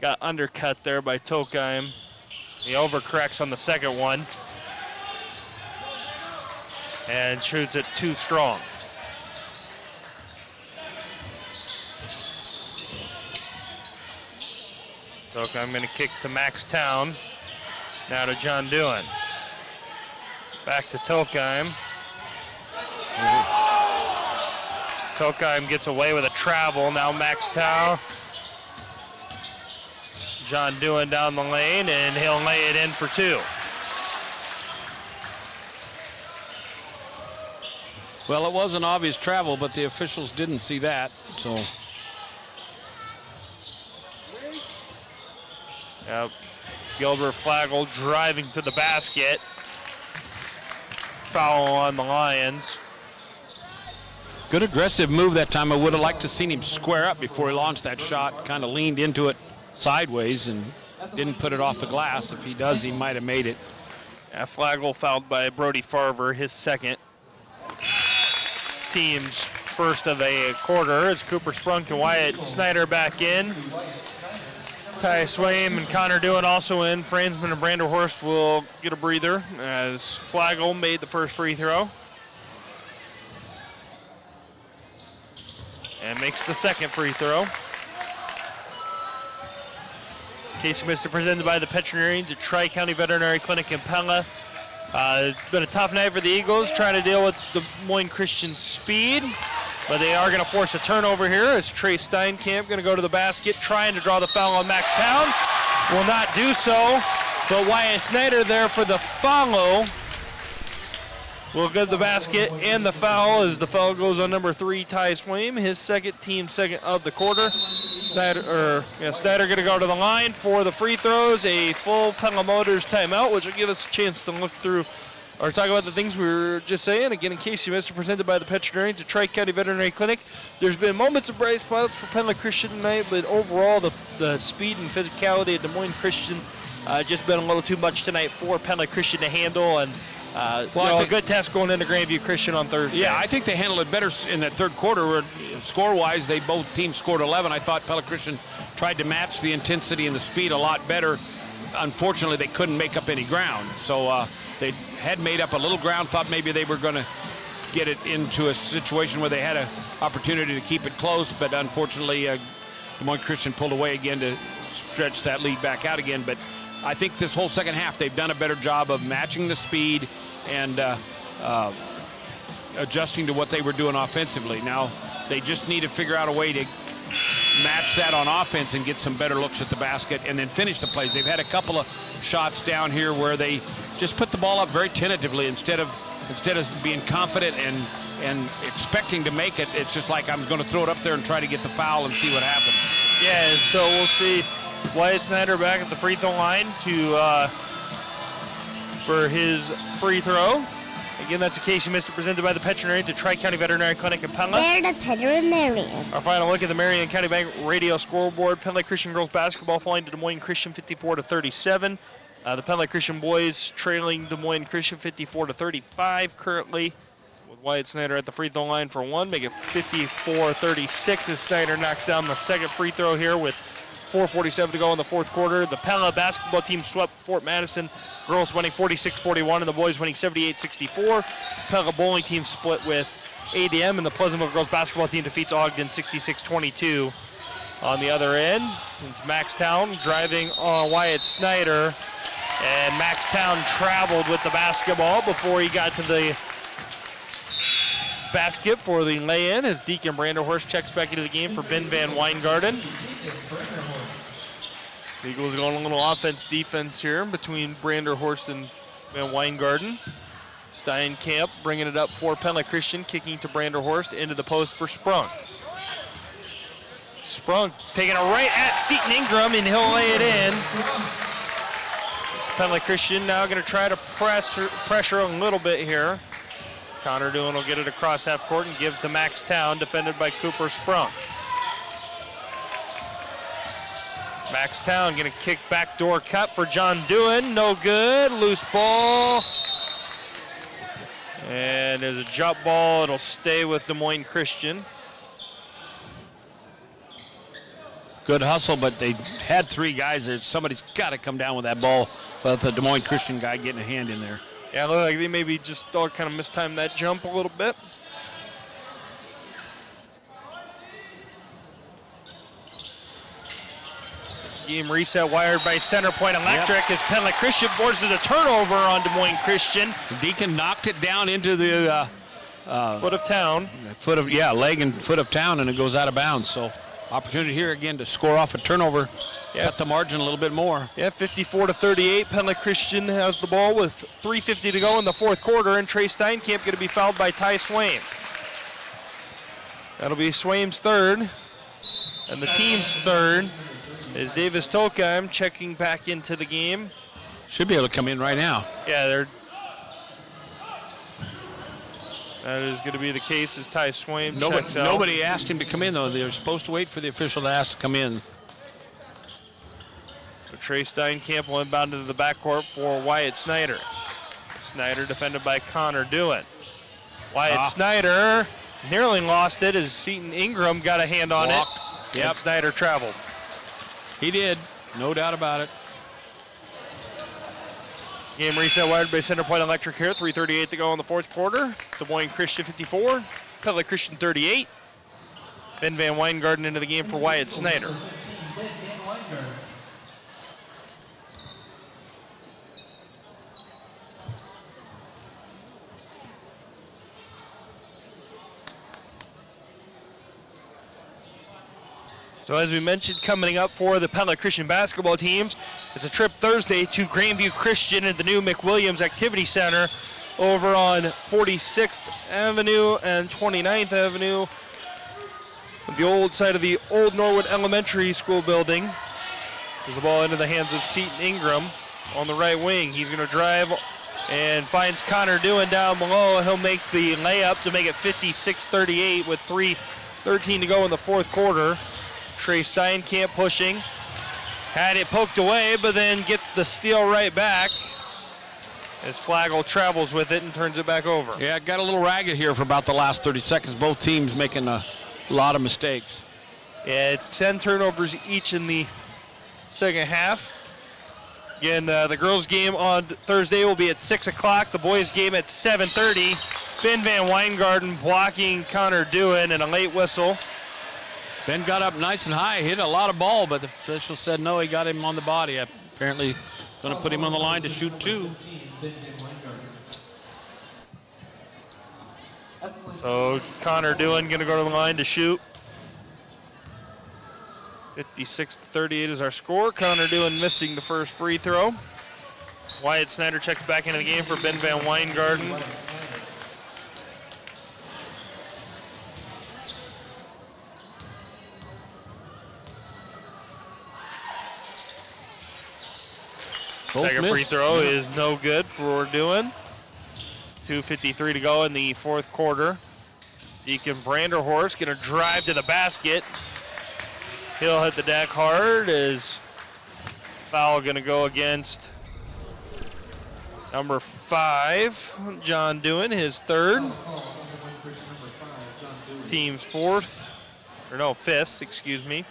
Got undercut there by Tokaim. He overcorrects on the second one. And shoots it too strong. Tokaim going to kick to Maxtown. Now to John Doohan. Back to Tokaim. Tokaim gets away with a travel. Now Maxtown. John Doohan down the lane, and he'll lay it in for 2. Well, it was an obvious travel, but the officials didn't see that, so. Yep. Gilbert Flagel driving to the basket. Foul on the Lions. Good aggressive move that time. I would have liked to seen him square up before he launched that shot. Kind of leaned into it sideways and didn't put it off the glass. If he does, he might have made it. Yeah, Flagel fouled by Brody Farver, his second. Team's first of a quarter. It's Cooper Sprunk and Wyatt Snyder back in. Ty Swaim and Connor Doohan also in. Fransman and Branderhorst will get a breather as Flagel made the first free throw. And makes the second free throw. Casey Mister presented by the veterinarians at Tri-County Veterinary Clinic in Pella. It's been a tough night for the Eagles trying to deal with the Des Moines Christian speed, but they are going to force a turnover here as Trey Steinkamp going to go to the basket, trying to draw the foul on Maxtown. Will not do so, but Wyatt Snyder there for the follow. Will go to the basket and the foul as the foul goes on number 3, Ty Swaim, his team second of the quarter. Snyder going to go to the line for the free throws. A full Pella Motors timeout, which will give us a chance to look through or talk about the things we were just saying. Again, in case you missed it, presented by the veterinarians at Tri-County Veterinary Clinic. There's been moments of bright spots for Pella Christian tonight, but overall the speed and physicality of Des Moines Christian just been a little too much tonight for Pella Christian to handle. And a good test going into Grandview Christian on Thursday. Yeah, I think they handled it better in that third quarter. Where score-wise, both teams scored 11. I thought Pella Christian tried to match the intensity and the speed a lot better. Unfortunately, they couldn't make up any ground. So they had made up a little ground, thought maybe they were going to get it into a situation where they had an opportunity to keep it close, but unfortunately, Des Moines Christian pulled away again to stretch that lead back out again. But I think this whole second half, they've done a better job of matching the speed and adjusting to what they were doing offensively. Now, they just need to figure out a way to match that on offense and get some better looks at the basket and then finish the plays. They've had a couple of shots down here where they just put the ball up very tentatively instead of being confident and expecting to make it. It's just like, I'm going to throw it up there and try to get the foul and see what happens. Yeah, and so we'll see Wyatt Snyder back at the free throw line for his free throw. Again, that's a case you missed, presented by the veterinarian to Tri-County Veterinary Clinic in Pella. They're the veterinarian. Our final look at the Marion County Bank radio scoreboard. Pella Christian girls basketball falling to Des Moines Christian 54-37. The Pella Christian boys trailing Des Moines Christian 54-35 currently, with Wyatt Snyder at the free throw line for one, make it 54-36 as Snyder knocks down the second free throw here with 4:47 to go in the fourth quarter. The Pella basketball team swept Fort Madison, girls winning 46-41 and the boys winning 78-64. Pella bowling team split with ADM, and the Pleasantville girls basketball team defeats Ogden 66-22. On the other end, it's Maxtown driving on Wyatt Snyder, and Maxtown traveled with the basketball before he got to the basket for the lay-in as Deacon Branderhorst checks back into the game for Ben Van Weingarten. The Eagles going a little offense-defense here between Branderhorst and Van Weingarten. Steinkamp bringing it up for Pella Christian, kicking to Branderhorst into the post for Sprunk. Sprunk taking a right at Seton Ingram, and he'll lay it in. It's Pella Christian now going to try to pressure a little bit here. Connor Doohan will get it across half court and give to Maxtown, defended by Cooper Sprunk. Maxtown going to kick backdoor cut for John Doohan. No good. Loose ball. And there's a jump ball. It'll stay with Des Moines Christian. Good hustle, but they had three guys there. Somebody's got to come down with that ball with the Des Moines Christian guy getting a hand in there. Yeah, it looked like they maybe just all kind of mistimed that jump a little bit. Game reset wired by Center Point Electric as Pella Christian forces a turnover on Des Moines Christian. Deacon knocked it down into the foot of town. Leg and foot of town, and it goes out of bounds. So opportunity here again to score off a turnover, cut the margin a little bit more. Yeah, 54-38. Pella Christian has the ball with 3:50 to go in the fourth quarter, and Trey Steinkamp going to be fouled by Ty Swaim. That'll be Swaim's third, and the team's third is Davis Tolkheim checking back into the game. Should be able to come in right now. Yeah, that is going to be the case as Ty Swaim checks out. Nobody asked him to come in, though. They were supposed to wait for the official to ask to come in. So Trey Steinkamp will inbound into the backcourt for Wyatt Snyder. Snyder defended by Connor Doohan. Wyatt Snyder nearly lost it as Seton Ingram got a hand on it. Yep. And Snyder traveled. He did, no doubt about it. Game reset wired by Center Point Electric here. 3:38 to go in the fourth quarter. Des Moines Christian 54, Pella Christian 38. Ben Van Weingarten into the game for Wyatt Snyder. So as we mentioned, coming up for the Pella Christian basketball teams, it's a trip Thursday to Grandview Christian at the new McWilliams Activity Center over on 46th Avenue and 29th Avenue, the old side of the old Norwood Elementary School building. There's the ball into the hands of Seton Ingram on the right wing. He's going to drive and finds Connor Doohan down below. He'll make the layup to make it 56-38 with 3:13 to go in the fourth quarter. Trey Steinkamp pushing. Had it poked away, but then gets the steal right back as Flagel travels with it and turns it back over. Yeah, got a little ragged here for about the last 30 seconds. Both teams making a lot of mistakes. Yeah, 10 turnovers each in the second half. Again, the girls' game on Thursday will be at 6 o'clock. The boys' game at 7:30. Ben Van Weingarten blocking Connor Doohan and a late whistle. Ben got up nice and high, hit a lot of ball, but the official said no, he got him on the body. Apparently going to put him on the line to shoot two. So Connor Doohan going to go to the line to shoot. 56-38 is our score. Connor Doohan missing the first free throw. Wyatt Snyder checks back into the game for Ben Van Weingarten. Second free throw is no good for Doohan. 2:53 to go in the fourth quarter. Deacon Branderhorst going to drive to the basket. He'll hit the deck hard. As foul going to go against number 5, John Doohan, his third. Team's fifth, excuse me.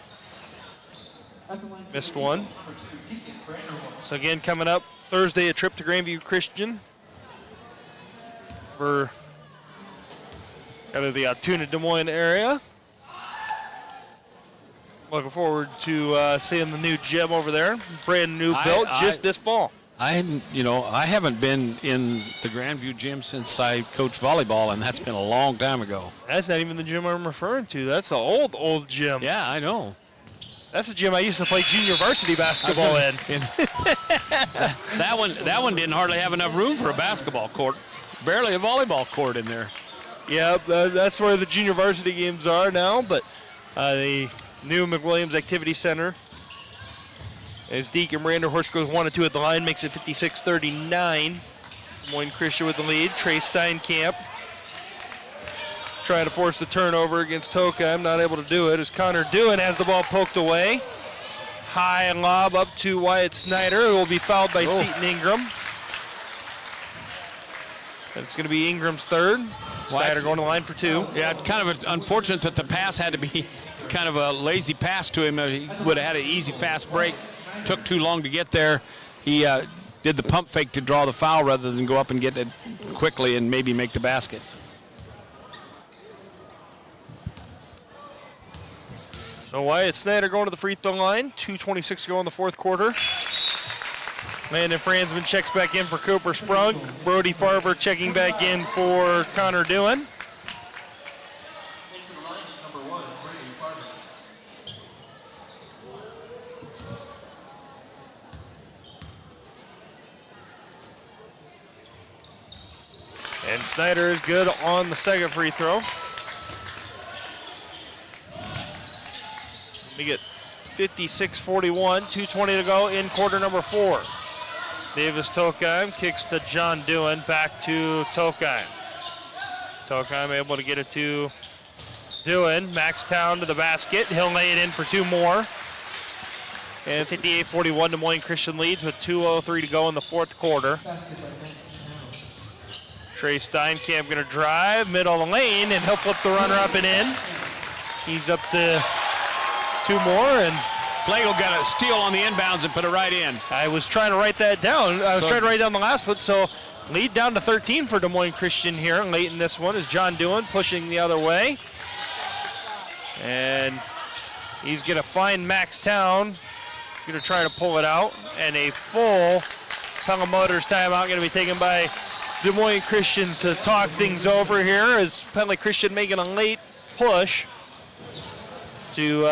Missed one. So again, coming up Thursday, a trip to Grandview Christian for kind of the Altoona, Des Moines area. Looking forward to seeing the new gym over there. Brand new built just this fall. I haven't been in the Grandview gym since I coached volleyball, and that's been a long time ago. That's not even the gym I'm referring to. That's the old gym. Yeah, I know. That's the gym I used to play junior varsity basketball in. That one didn't hardly have enough room for a basketball court. Barely a volleyball court in there. Yeah, that's where the junior varsity games are now, but the new McWilliams Activity Center, as Deacon Branderhorst goes 1 and 2 at the line, makes it 56-39. Des Moines Christian with the lead. Trey Steinkamp trying to force the turnover against Toka. I'm not able to do it as Connor Doohan has the ball poked away. High and lob up to Wyatt Snyder, who will be fouled by Seton Ingram. And it's going to be Ingram's third. Snyder going to the line for 2. Yeah, kind of unfortunate that the pass had to be kind of a lazy pass to him. He would have had an easy, fast break. Took too long to get there. He did the pump fake to draw the foul rather than go up and get it quickly and maybe make the basket. So Wyatt Snyder going to the free throw line. 2:26 to go in the fourth quarter. Landon Fransman checks back in for Cooper Sprunk. Brody Farver checking back in for Connor Doohan. And Snyder is good on the second free throw. We get 56-41, 2:20 to go in quarter number 4. Davis Tokheim kicks to John Doohan, back to Tokheim. Tokheim able to get it to Doohan. Max Town to the basket. He'll lay it in for 2 more. And 58-41, Des Moines Christian leads with 2:03 to go in the fourth quarter. Trey Steinkamp going to drive, middle of the lane, and he'll flip the runner up and in. He's up to 2 more, and Flagel got a steal on the inbounds and put it right in. I was trying to write that down. I was trying to write down the last one, so lead down to 13 for Des Moines Christian here late in this one is John Doohan pushing the other way. And he's going to find Max Town. He's going to try to pull it out, and a full Pella Motors timeout going to be taken by Des Moines Christian to talk things over here as Pella Christian making a late push to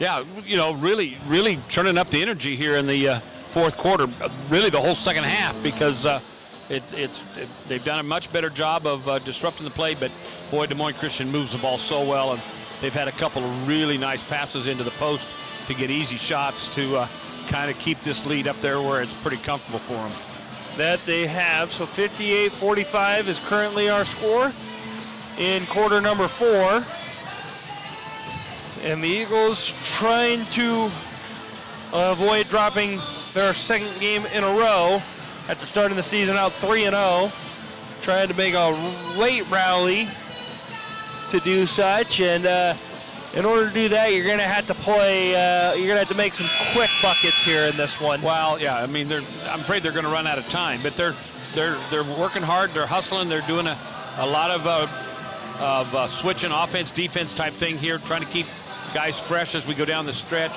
really turning up the energy here in the fourth quarter, really the whole second half, because they've done a much better job of disrupting the play, but boy, Des Moines Christian moves the ball so well, and they've had a couple of really nice passes into the post to get easy shots to kind of keep this lead up there where it's pretty comfortable for them. That they have. So 58-45 is currently our score in quarter number 4. And the Eagles trying to avoid dropping their second game in a row after starting the season out 3-0. Trying to make a late rally to do such. And in order to do that, you're going to have to play, you're going to have to make some quick buckets here in this one. Well, yeah, I mean, I'm afraid they're going to run out of time, but they're working hard, they're hustling, they're doing a lot of switching offense, defense type thing here, trying to keep guys fresh as we go down the stretch.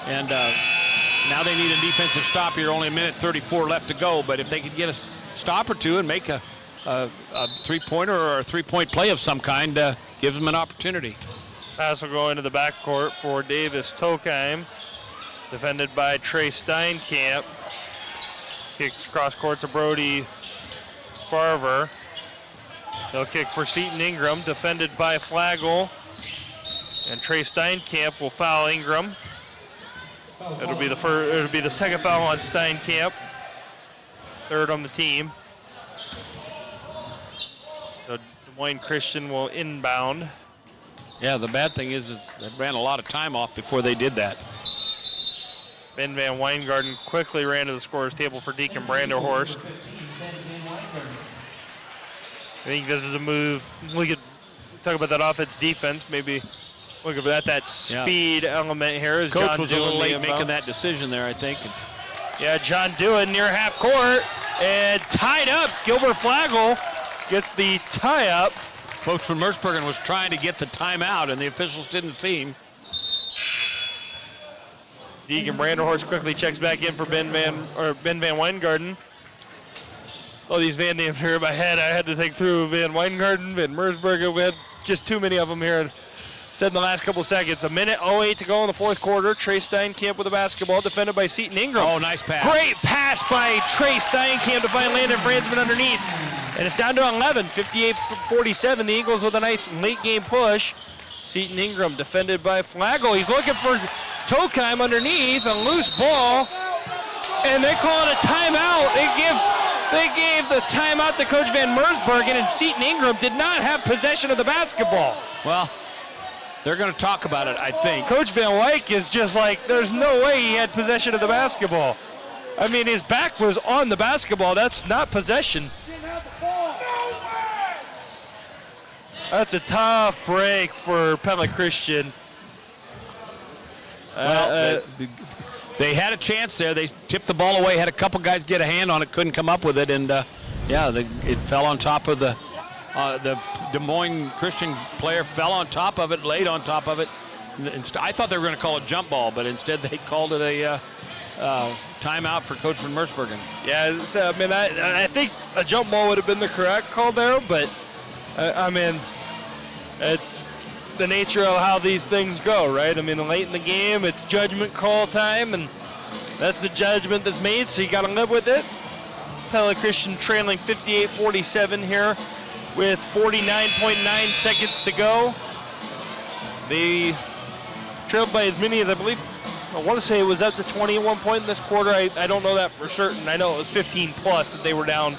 And now they need a defensive stop here, only 1:34 left to go, but if they could get a stop or two and make a three-pointer or a three-point play of some kind, gives them an opportunity. Pass will go into the backcourt for Davis Tokheim. Defended by Trey Steinkamp. Kicks cross court to Brody Farver. They'll kick for Seton Ingram, defended by Flagel. And Trey Steinkamp will foul Ingram. It'll be the second foul on Steinkamp. Third on the team. So Des Moines Christian will inbound. Yeah, the bad thing is they ran a lot of time off before they did that. Ben Van Weingarten quickly ran to the scorer's table for Deacon Branderhorst. I think this is a move. We could talk about that offense defense. Maybe look at that speed element here. As Coach John was a little late making that decision there, I think. Yeah, John Dewan near half court and tied up. Gilbert Flagel gets the tie up. Coach from Merceburgen was trying to get the timeout, and the officials didn't see him. Deacon Branderhorst quickly checks back in for Ben Van Weingarten. All these Van names here in my head, I had to think through Van Weingarten, Van Mersberger. We had just too many of them here. Said in the last couple seconds. 1:08 to go in the fourth quarter. Trey Steinkamp with the basketball, defended by Seton Ingram. Oh, nice pass. Great pass by Trey Steinkamp to find Landon Franzman underneath. And it's down to 11, 58-47. The Eagles with a nice late game push. Seton Ingram defended by Flagel. He's looking for Tokheim underneath, a loose ball. And they call it a timeout. They gave the timeout to Coach Van Mersbergen, and Seton Ingram did not have possession of the basketball. Well, they're going to talk about it, I think. Coach Van Wyk is just like, there's no way he had possession of the basketball. I mean, his back was on the basketball. That's not possession. That's a tough break for Pella Christian. Well, they had a chance there. They tipped the ball away, had a couple guys get a hand on it, couldn't come up with it, and it fell on top of the Des Moines Christian player, fell on top of it, laid on top of it. I thought they were going to call it jump ball, but instead they called it a timeout for Coach Van Mersbergen. Yeah, I mean, I think a jump ball would have been the correct call there, but I mean, it's the nature of how these things go, right? I mean, late in the game, it's judgment call time, and that's the judgment that's made, so you got to live with it. Pella Christian trailing 58-47 here with 49.9 seconds to go. They trailed by as many as, I believe, I want to say it was up to 21 points in this quarter. I don't know that for certain. I know it was 15 plus that they were down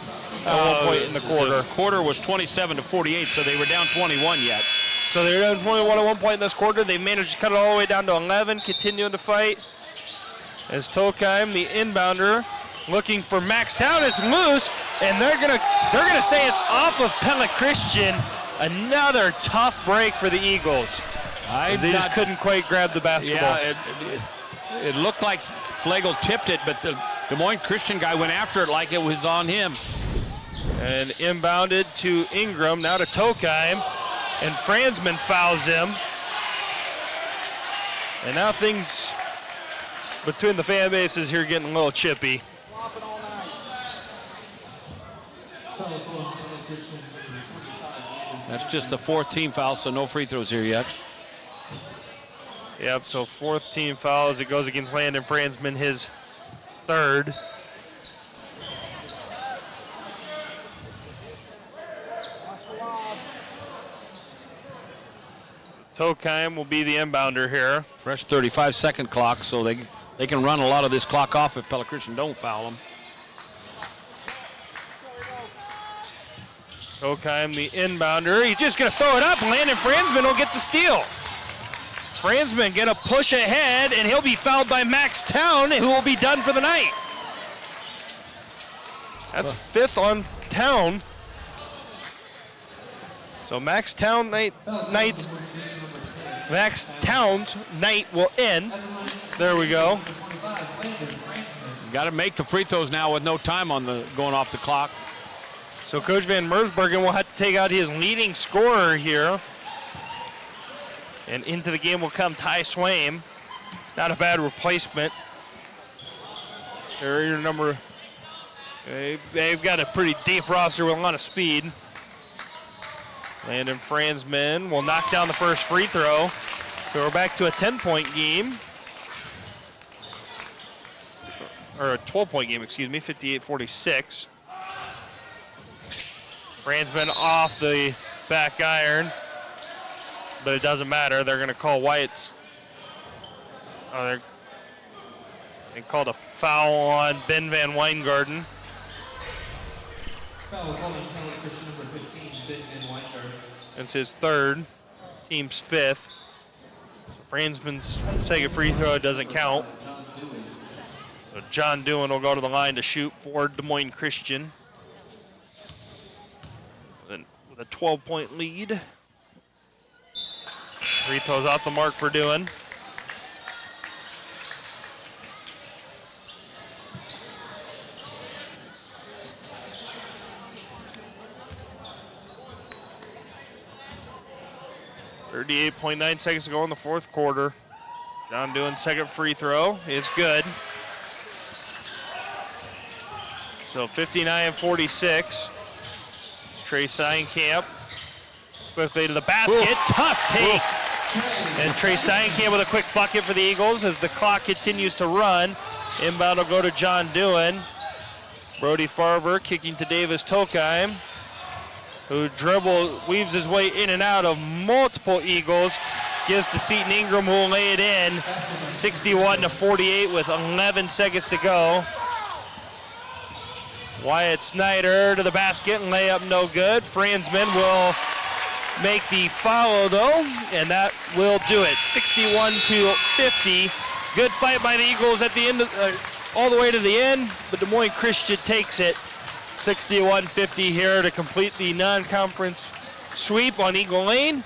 at one point in the quarter. The quarter was 27-48, so they were down 21 yet. So they were down 21 at one point in this quarter. They managed to cut it all the way down to 11, continuing to fight. As Tokheim, the inbounder, looking for Max Town. It's loose, and they're gonna say it's off of Pella Christian. Another tough break for the Eagles. They just couldn't quite grab the basketball. Yeah, it looked like Flagel tipped it, but the Des Moines Christian guy went after it like it was on him. And inbounded to Ingram, now to Tokheim, and Franzman fouls him. And now things between the fan bases here getting a little chippy. That's just the fourth team foul, so no free throws here yet. Yep, so fourth team foul as it goes against Landon Franzman, his third. Tokheim will be the inbounder here. Fresh 35-second clock, so they can run a lot of this clock off if Pella Christian don't foul them. Tokheim, the inbounder. He's just going to throw it up, and Landon Franzman will get the steal. Franzman going to push ahead, and he'll be fouled by Max Town, who will be done for the night. That's fifth on Town. So Max Town's night will end. There we go. Got to make the free throws now with no time on going off the clock. So Coach Van Mersbergen will have to take out his leading scorer here. And into the game will come Ty Swaim. Not a bad replacement. They're your number. They've got a pretty deep roster with a lot of speed. Landon Franzman will knock down the first free throw. So we're back to a 10-point game. Or a 12-point game, excuse me, 58-46. Franzman off the back iron, but it doesn't matter. They're going to call Wyatt's. They called a foul on Ben Van Weingarten. Foul called on Pella Christian number 15, Ben Van Weingarten. It's his third, team's fifth. So Franzman's second free throw doesn't count. So John Doohan will go to the line to shoot for Des Moines Christian. Then with a 12-point lead. Free throws off the mark for Doohan. .9 seconds to go in the fourth quarter. John Doohan's second free throw is good. So 59-46. It's Trey Steinkamp quickly to the basket. Ooh. Tough take. Ooh. And Trey Steinkamp with a quick bucket for the Eagles as the clock continues to run. Inbound will go to John Doohan. Brody Farver kicking to Davis Tokheim, who weaves his way in and out of multiple Eagles. Gives to Seton Ingram, who will lay it in. 61-48 with 11 seconds to go. Wyatt Snyder to the basket and layup no good. Franzman will make the follow though, and that will do it. 61-50. Good fight by the Eagles at the end, all the way to the end, but Des Moines Christian takes it. 61-50 here to complete the non-conference sweep on Eagle Lane.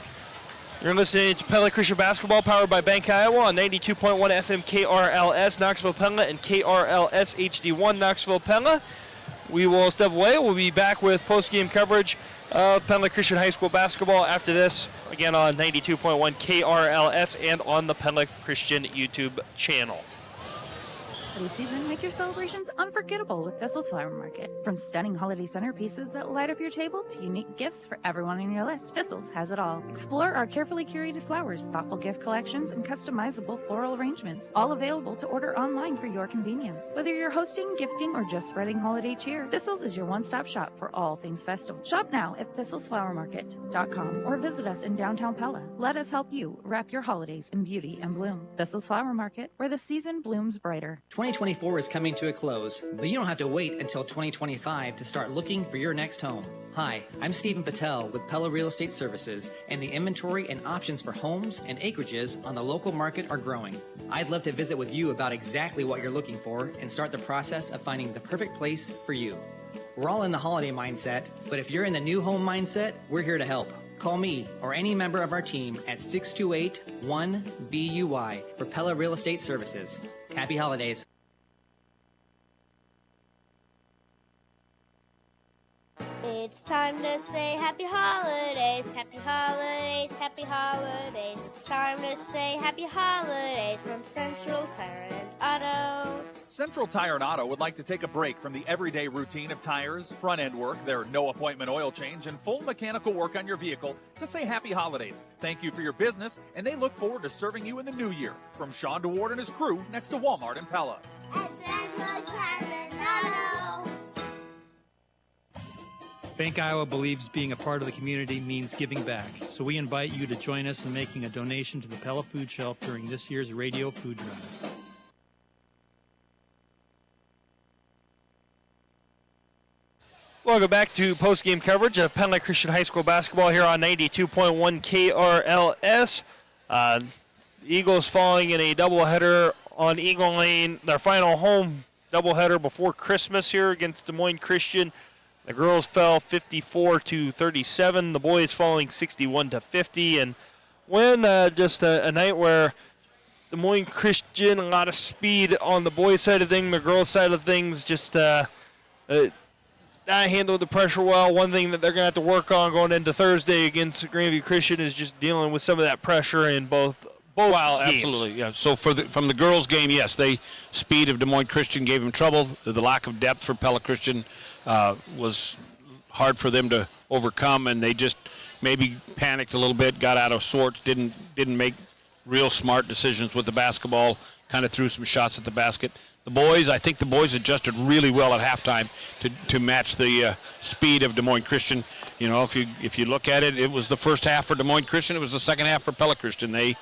You're listening to Pella Christian Basketball, powered by Bank Iowa on 92.1 FM KRLS Knoxville Pella and KRLS HD1 Knoxville Pella. We will step away. We'll be back with post-game coverage of Pella Christian High School basketball after this, again on 92.1 KRLS and on the Pella Christian YouTube channel. This season, make your celebrations unforgettable with Thistle's Flower Market. From stunning holiday centerpieces that light up your table to unique gifts for everyone on your list, Thistle's has it all. Explore our carefully curated flowers, thoughtful gift collections, and customizable floral arrangements, all available to order online for your convenience. Whether you're hosting, gifting, or just spreading holiday cheer, Thistle's is your one-stop shop for all things festive. Shop now at thistlesflowermarket.com or visit us in downtown Pella. Let us help you wrap your holidays in beauty and bloom. Thistle's Flower Market, where the season blooms brighter. 2024 is coming to a close, but you don't have to wait until 2025 to start looking for your next home. Hi, I'm Stephen Patel with Pella Real Estate Services, and the inventory and options for homes and acreages on the local market are growing. I'd love to visit with you about exactly what you're looking for and start the process of finding the perfect place for you. We're all in the holiday mindset, but if you're in the new home mindset, we're here to help. Call me or any member of our team at 628-1BUY for Pella Real Estate Services. Happy holidays. It's time to say happy holidays, happy holidays, happy holidays. It's time to say happy holidays from Central Tire and Auto. Central Tire and Auto would like to take a break from the everyday routine of tires, front-end work, their no-appointment oil change, and full mechanical work on your vehicle to say happy holidays. Thank you for your business, and they look forward to serving you in the new year. From Sean DeWard and his crew next to Walmart in Pella. At Central Tire and Auto. Bank Iowa believes being a part of the community means giving back, so we invite you to join us in making a donation to the Pella Food Shelf during this year's radio food drive. Welcome back to post-game coverage of Pella Christian High School basketball here on 92.1 KRLS. Eagles falling in a doubleheader on Eagle Lane, their final home doubleheader before Christmas here against Des Moines Christian. The girls fell 54-37. The boys falling 61-50. And when just a night where Des Moines Christian, a lot of speed on the boys' side of things, the girls' side of things, just not handled the pressure well. One thing that they're going to have to work on going into Thursday against Grandview Christian is just dealing with some of that pressure in both Well, games. absolutely, yeah. So from the girls' game, yes, speed of Des Moines Christian gave them trouble. The lack of depth for Pella Christian was hard for them to overcome, and they just maybe panicked a little bit, got out of sorts, didn't make real smart decisions with the basketball, kind of threw some shots at the basket. I think the boys adjusted really well at halftime to match the speed of Des Moines Christian. You know, if you look at it, it was the first half for Des Moines Christian. It was the second half for Pella Christian. They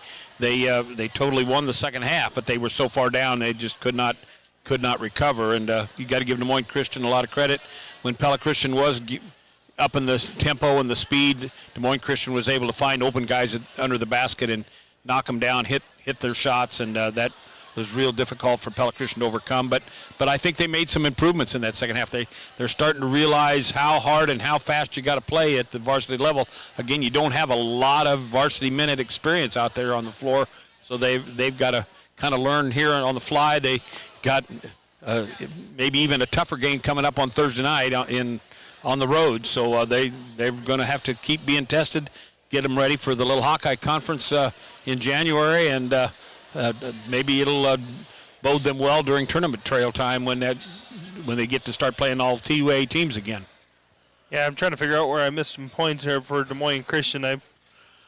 totally won the second half, but they were so far down they just could not recover. And you got to give Des Moines Christian a lot of credit. When Pella Christian was up in the tempo and the speed, Des Moines Christian was able to find open guys under the basket and knock them down, hit their shots, and that was real difficult for Pella Christian to overcome. But I think they made some improvements in that second half. They're starting to realize how hard and how fast you got to play at the varsity level. Again, you don't have a lot of varsity minute experience out there on the floor, so they've got to kind of learn here on the fly. They got maybe even a tougher game coming up on Thursday night on the road, so they're going to have to keep being tested, get them ready for the Little Hawkeye Conference in January, and maybe it'll bode them well during tournament trail time when they get to start playing all 2A teams again. Yeah, I'm trying to figure out where I missed some points here for Des Moines Christian. I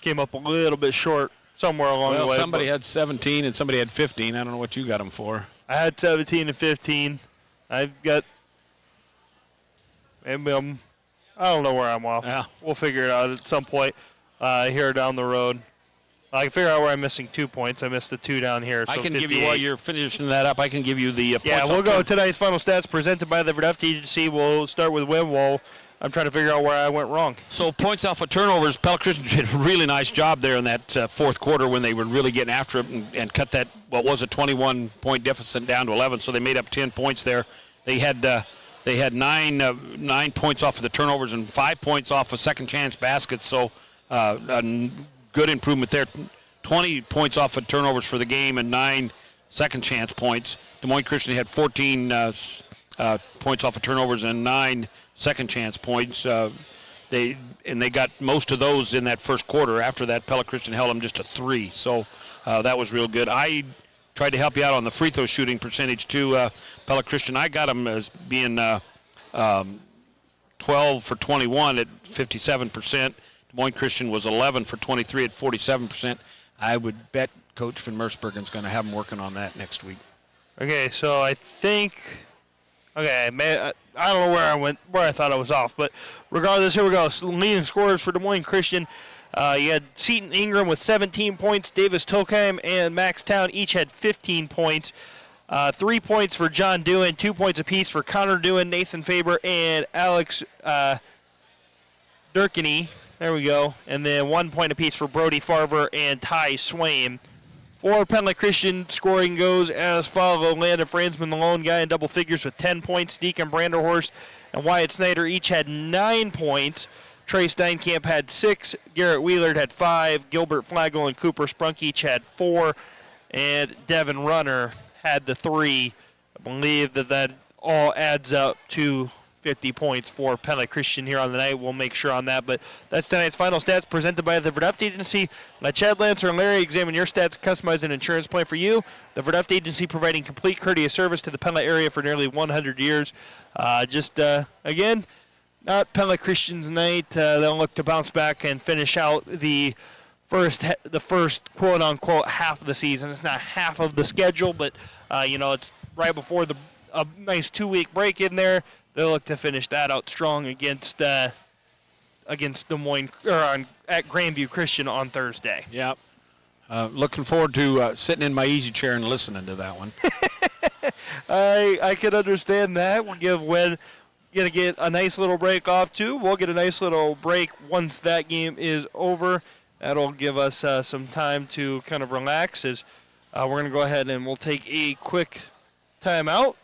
came up a little bit short somewhere along the way. Well, somebody had 17 and somebody had 15. I don't know what you got them for. I had 17 and 15. I've got maybe I don't know where I'm off. Yeah. We'll figure it out at some point here down the road. I can figure out where I'm missing 2 points. I missed the 2 down here. So I can 58. give you, while you're finishing that up, I can give you the points. Yeah, we'll go tonight's final stats presented by the Verdeft Agency. We'll start with Wimwall. I'm trying to figure out where I went wrong. So points off of turnovers, Pella Christian did a really nice job there in that fourth quarter when they were really getting after it and cut that, what was a 21-point deficit down to 11, so they made up 10 points there. They had 9 points off of the turnovers and 5 points off of second chance baskets, so a good improvement there. 20 points off of turnovers for the game and 9 second chance points. Des Moines Christian had 14 points off of turnovers and 9 second chance points. They got most of those in that first quarter. After that, Pella Christian held them just to 3. So that was real good. I tried to help you out on the free throw shooting percentage too. Pella Christian, I got them as being 12 for 21 at 57%. Des Moines Christian was 11 for 23 at 47%. I would bet Coach Van Mersbergen's going to have them working on that next week. Okay, so I think, I don't know where I went, where I thought I was off, but regardless, here we go. So leading scorers for Des Moines Christian. You had Seton Ingram with 17 points. Davis Tokheim and Max Town each had 15 points. 3 points for John Dewan, 2 points apiece for Connor Dewan, Nathan Faber, and Alex Durkany. There we go. And then 1 point apiece for Brody Farver and Ty Swain. For Pella Christian, scoring goes as follows. Landon Franzman, the lone guy in double figures with 10 points. Deacon Branderhorst and Wyatt Snyder each had 9 points. Trey Steinkamp had 6. Garrett Wheelard had 5. Gilbert Flagel and Cooper Sprunk each had 4. And Devin Runner had the 3. I believe that all adds up to 50 points for Pella Christian here on the night. We'll make sure on that. But that's tonight's final stats presented by the Verdeft Agency. Let Chad Lancer and Larry examine your stats, customize an insurance plan for you. The Verdeft Agency providing complete courteous service to the Pella area for nearly 100 years. Again, not Pella Christian's night. They'll look to bounce back and finish out the first quote-unquote half of the season. It's not half of the schedule, but, it's right before a nice 2-week break in there. They'll look to finish that out strong against Des Moines at Grandview Christian on Thursday. Yep. Looking forward to sitting in my easy chair and listening to that one. I can understand that. We're going to get a nice little break off too. We'll get a nice little break once that game is over. That'll give us some time to kind of relax as we're going to go ahead and we'll take a quick timeout.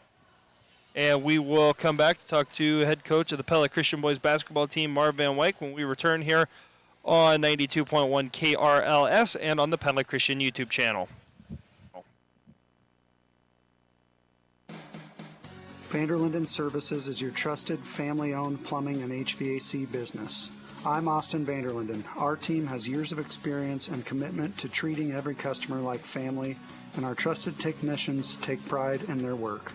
And we will come back to talk to head coach of the Pella Christian boys basketball team, Marv Van Wyk, when we return here on 92.1 KRLS and on the Pella Christian YouTube channel. Vanderlinden Services is your trusted family-owned plumbing and HVAC business. I'm Austin Vanderlinden. Our team has years of experience and commitment to treating every customer like family, and our trusted technicians take pride in their work.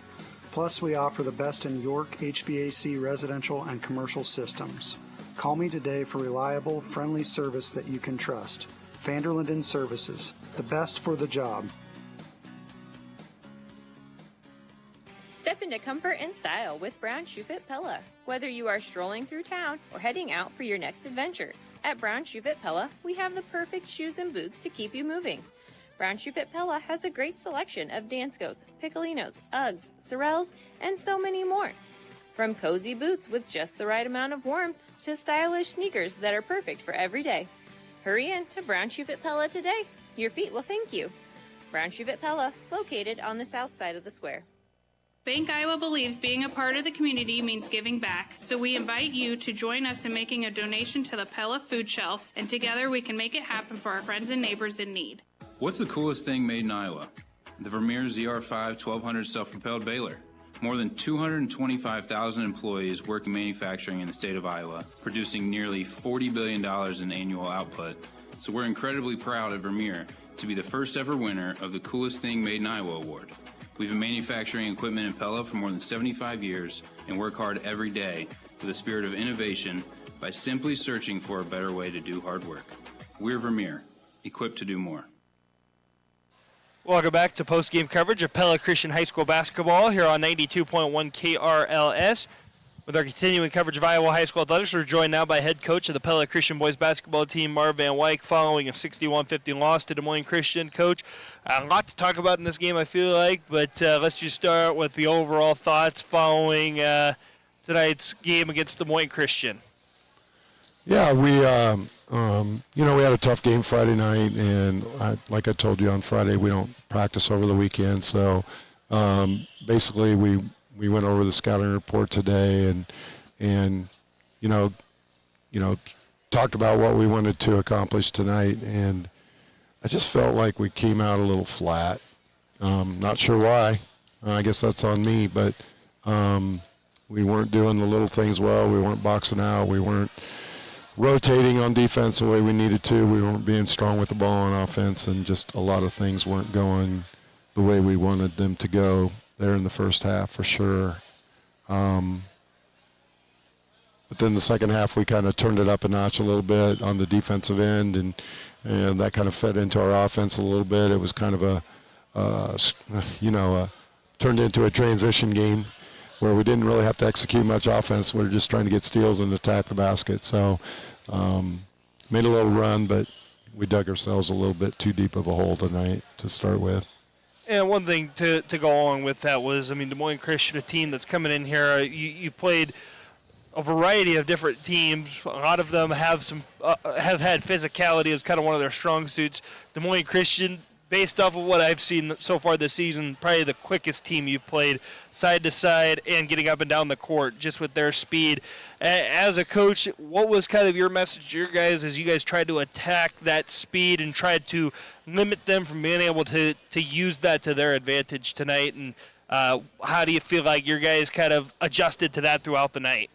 Plus, we offer the best in York HVAC residential and commercial systems. Call me today for reliable, friendly service that you can trust. Vanderlinden Services, the best for the job. Step into comfort and style with Brown Shoe Fit Pella. Whether you are strolling through town or heading out for your next adventure, at Brown Shoe Fit Pella, we have the perfect shoes and boots to keep you moving. Brown Shoe Fit Pella has a great selection of Danskos, Piccolinos, Uggs, Sorels, and so many more. From cozy boots with just the right amount of warmth to stylish sneakers that are perfect for every day. Hurry in to Brown Shoe Fit Pella today. Your feet will thank you. Brown Shoe Fit Pella, located on the south side of the square. Bank Iowa believes being a part of the community means giving back, so we invite you to join us in making a donation to the Pella Food Shelf, and together we can make it happen for our friends and neighbors in need. What's the coolest thing made in Iowa? The Vermeer ZR5 1200 self-propelled baler. More than 225,000 employees work in manufacturing in the state of Iowa, producing nearly $40 billion in annual output. So we're incredibly proud of Vermeer to be the first ever winner of the Coolest Thing Made in Iowa award. We've been manufacturing equipment in Pella for more than 75 years and work hard every day with a spirit of innovation by simply searching for a better way to do hard work. We're Vermeer, equipped to do more. Welcome back to post-game coverage of Pella Christian High School basketball here on 92.1 KRLS. With our continuing coverage of Iowa High School athletics, we're joined now by head coach of the Pella Christian boys basketball team, Marv Van Wyk, following a 61-50 loss to Des Moines Christian. Coach, a lot to talk about in this game, I feel like, but let's just start with the overall thoughts following tonight's game against Des Moines Christian. Yeah, we had a tough game Friday night, and like I told you on Friday, we don't practice over the weekend. So basically, we went over the scouting report today, and talked about what we wanted to accomplish tonight, and I just felt like we came out a little flat. Not sure why. I guess that's on me, but we weren't doing the little things well. We weren't boxing out. We weren't rotating on defense the way we needed to. We weren't being strong with the ball on offense, and just a lot of things weren't going the way we wanted them to go there in the first half for sure. But then the second half, we kind of turned it up a notch a little bit on the defensive end, and that kind of fed into our offense a little bit. It was kind of turned into a transition game where we didn't really have to execute much offense. We were just trying to get steals and attack the basket. So made a little run, but we dug ourselves a little bit too deep of a hole tonight to start with. And one thing to go along with that was, Des Moines Christian, a team that's coming in here, you've played a variety of different teams. A lot of them have had physicality as kind of one of their strong suits. Des Moines Christian, based off of what I've seen so far this season, probably the quickest team you've played side to side and getting up and down the court just with their speed. As a coach, what was kind of your message to your guys as you guys tried to attack that speed and tried to limit them from being able to use that to their advantage tonight? And how do you feel like your guys kind of adjusted to that throughout the night?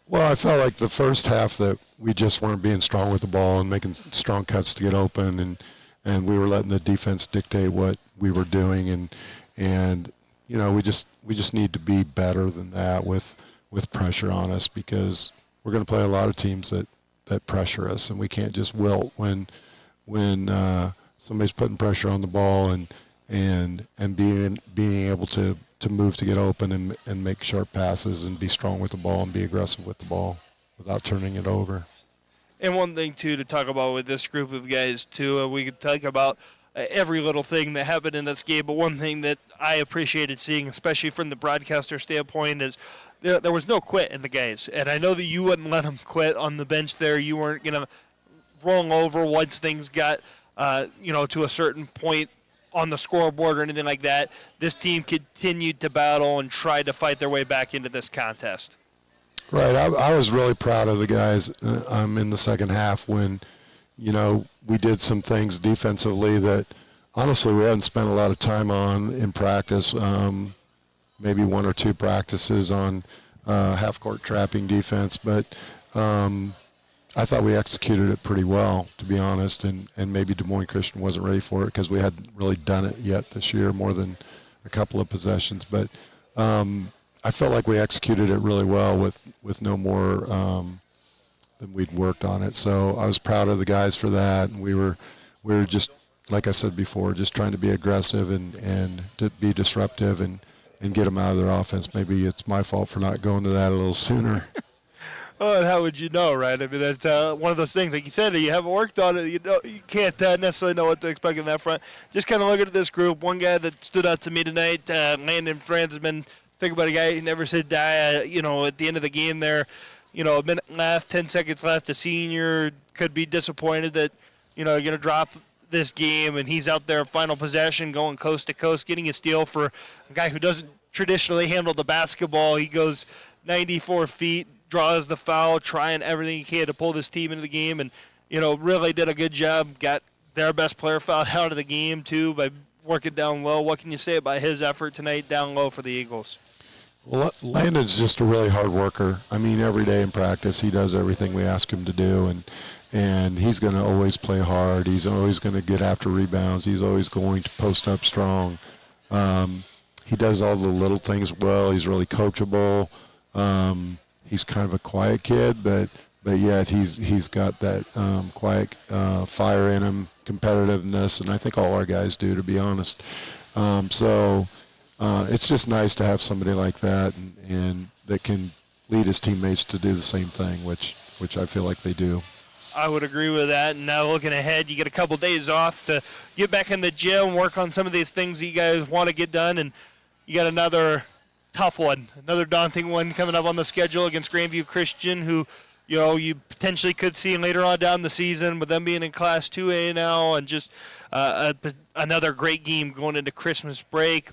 Well, I felt like the first half that we just weren't being strong with the ball and making strong cuts to get open, and we were letting the defense dictate what we were doing, and we just need to be better than that with pressure on us, because we're going to play a lot of teams that pressure us, and we can't just wilt when somebody's putting pressure on the ball and being able to move to get open and make sharp passes and be strong with the ball and be aggressive with the ball without turning it over. And one thing, too, to talk about with this group of guys, too, we could talk about every little thing that happened in this game, but one thing that I appreciated seeing, especially from the broadcaster standpoint, is there was no quit in the guys. And I know that you wouldn't let them quit on the bench there. You weren't going to roll over once things got, to a certain point on the scoreboard or anything like that. This team continued to battle and tried to fight their way back into this contest. Right. I was really proud of the guys in the second half when, we did some things defensively that honestly we hadn't spent a lot of time on in practice, maybe one or two practices on half-court trapping defense. But I thought we executed it pretty well, to be honest, and maybe Des Moines Christian wasn't ready for it because we hadn't really done it yet this year, more than a couple of possessions. But I felt like we executed it really well with no more we'd worked on it. So I was proud of the guys for that, and we were just, like I said before, just trying to be aggressive and to be disruptive and get them out of their offense. Maybe it's my fault for not going to that a little sooner. Oh, and how would you know, right? I mean, that's one of those things. Like you said, you haven't worked on it. You can't necessarily know what to expect in that front. Just kind of looking at this group. One guy that stood out to me tonight, Landon Franzman. Think about a guy who never said die. At the end of the game there, a minute left, 10 seconds left. A senior could be disappointed that, you're going to drop this game, and he's out there final possession going coast to coast, getting a steal for a guy who doesn't traditionally handle the basketball. He goes 94 feet, draws the foul, trying everything he can to pull this team into the game, and really did a good job. Got their best player fouled out of the game too by working down low. What can you say about his effort tonight down low for the Eagles? Well, Landon's just a really hard worker. I mean, every day in practice he does everything we ask him to do, and he's going to always play hard. He's always going to get after rebounds. He's always going to post up strong. He does all the little things well. He's really coachable. He's kind of a quiet kid, but yet he's got that quiet fire in him, competitiveness, and I think all our guys do, to be honest. So it's just nice to have somebody like that and that can lead his teammates to do the same thing, which I feel like they do. I would agree with that. And now looking ahead, you get a couple days off to get back in the gym, work on some of these things that you guys want to get done, and you got another tough one, another daunting one coming up on the schedule against Grandview Christian, who you potentially could see later on down the season, with them being in Class 2A now, and just another great game going into Christmas break.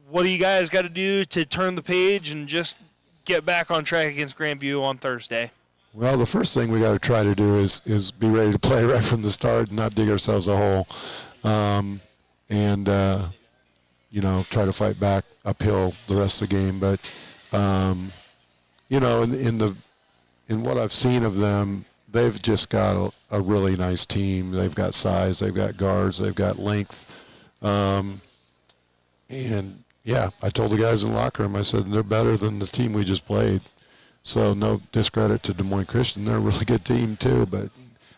What do you guys got to do to turn the page and just get back on track against Grandview on Thursday? Well, the first thing we got to try to do is be ready to play right from the start and not dig ourselves a hole, and try to fight back uphill the rest of the game. But in what I've seen of them, they've just got a really nice team. They've got size, they've got guards, they've got length, and yeah, I told the guys in the locker room, I said they're better than the team we just played. So no discredit to Des Moines Christian. They're a really good team too, but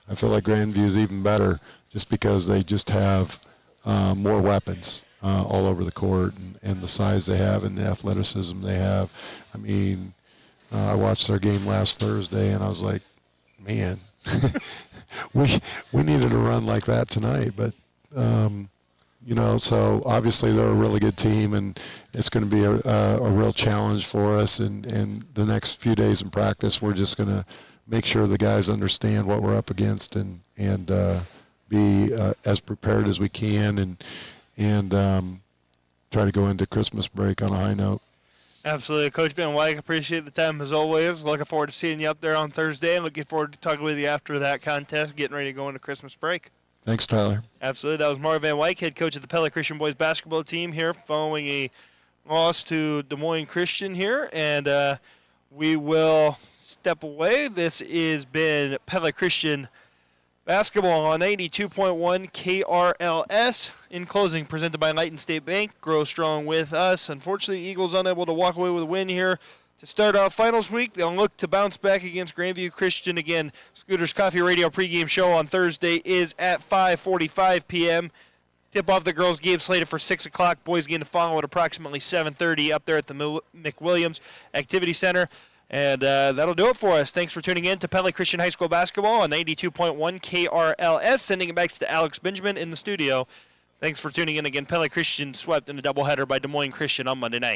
I feel like Grandview is even better just because they just have more weapons all over the court, and the size they have and the athleticism they have. I mean, I watched their game last Thursday, and I was like, man, we needed a run like that tonight. But, so obviously they're a really good team, and it's going to be a real challenge for us. And the next few days in practice, we're just going to make sure the guys understand what we're up against and be as prepared as we can and try to go into Christmas break on a high note. Absolutely. Coach Van Wyk, appreciate the time as always. Looking forward to seeing you up there on Thursday, and looking forward to talking with you after that contest, getting ready to go into Christmas break. Thanks, Tyler. Absolutely. That was Marv Van Wyk, head coach of the Pella Christian boys basketball team here, following a loss to Des Moines Christian here, and we will step away. This has been Pella Christian basketball on 82.1 KRLS. In closing, presented by Lighton State Bank. Grow strong with us. Unfortunately, Eagles unable to walk away with a win here to start off finals week. They'll look to bounce back against Grandview Christian. Again, Scooter's Coffee Radio pregame show on Thursday is at 5:45 p.m. Tip-off the girls' game slated for 6 o'clock. Boys game to follow at approximately 7:30 up there at the McWilliams Activity Center. And that'll do it for us. Thanks for tuning in to Pella Christian High School Basketball on 82.1 KRLS. Sending it back to Alex Benjamin in the studio. Thanks for tuning in again. Pella Christian swept in a doubleheader by Des Moines Christian on Monday night.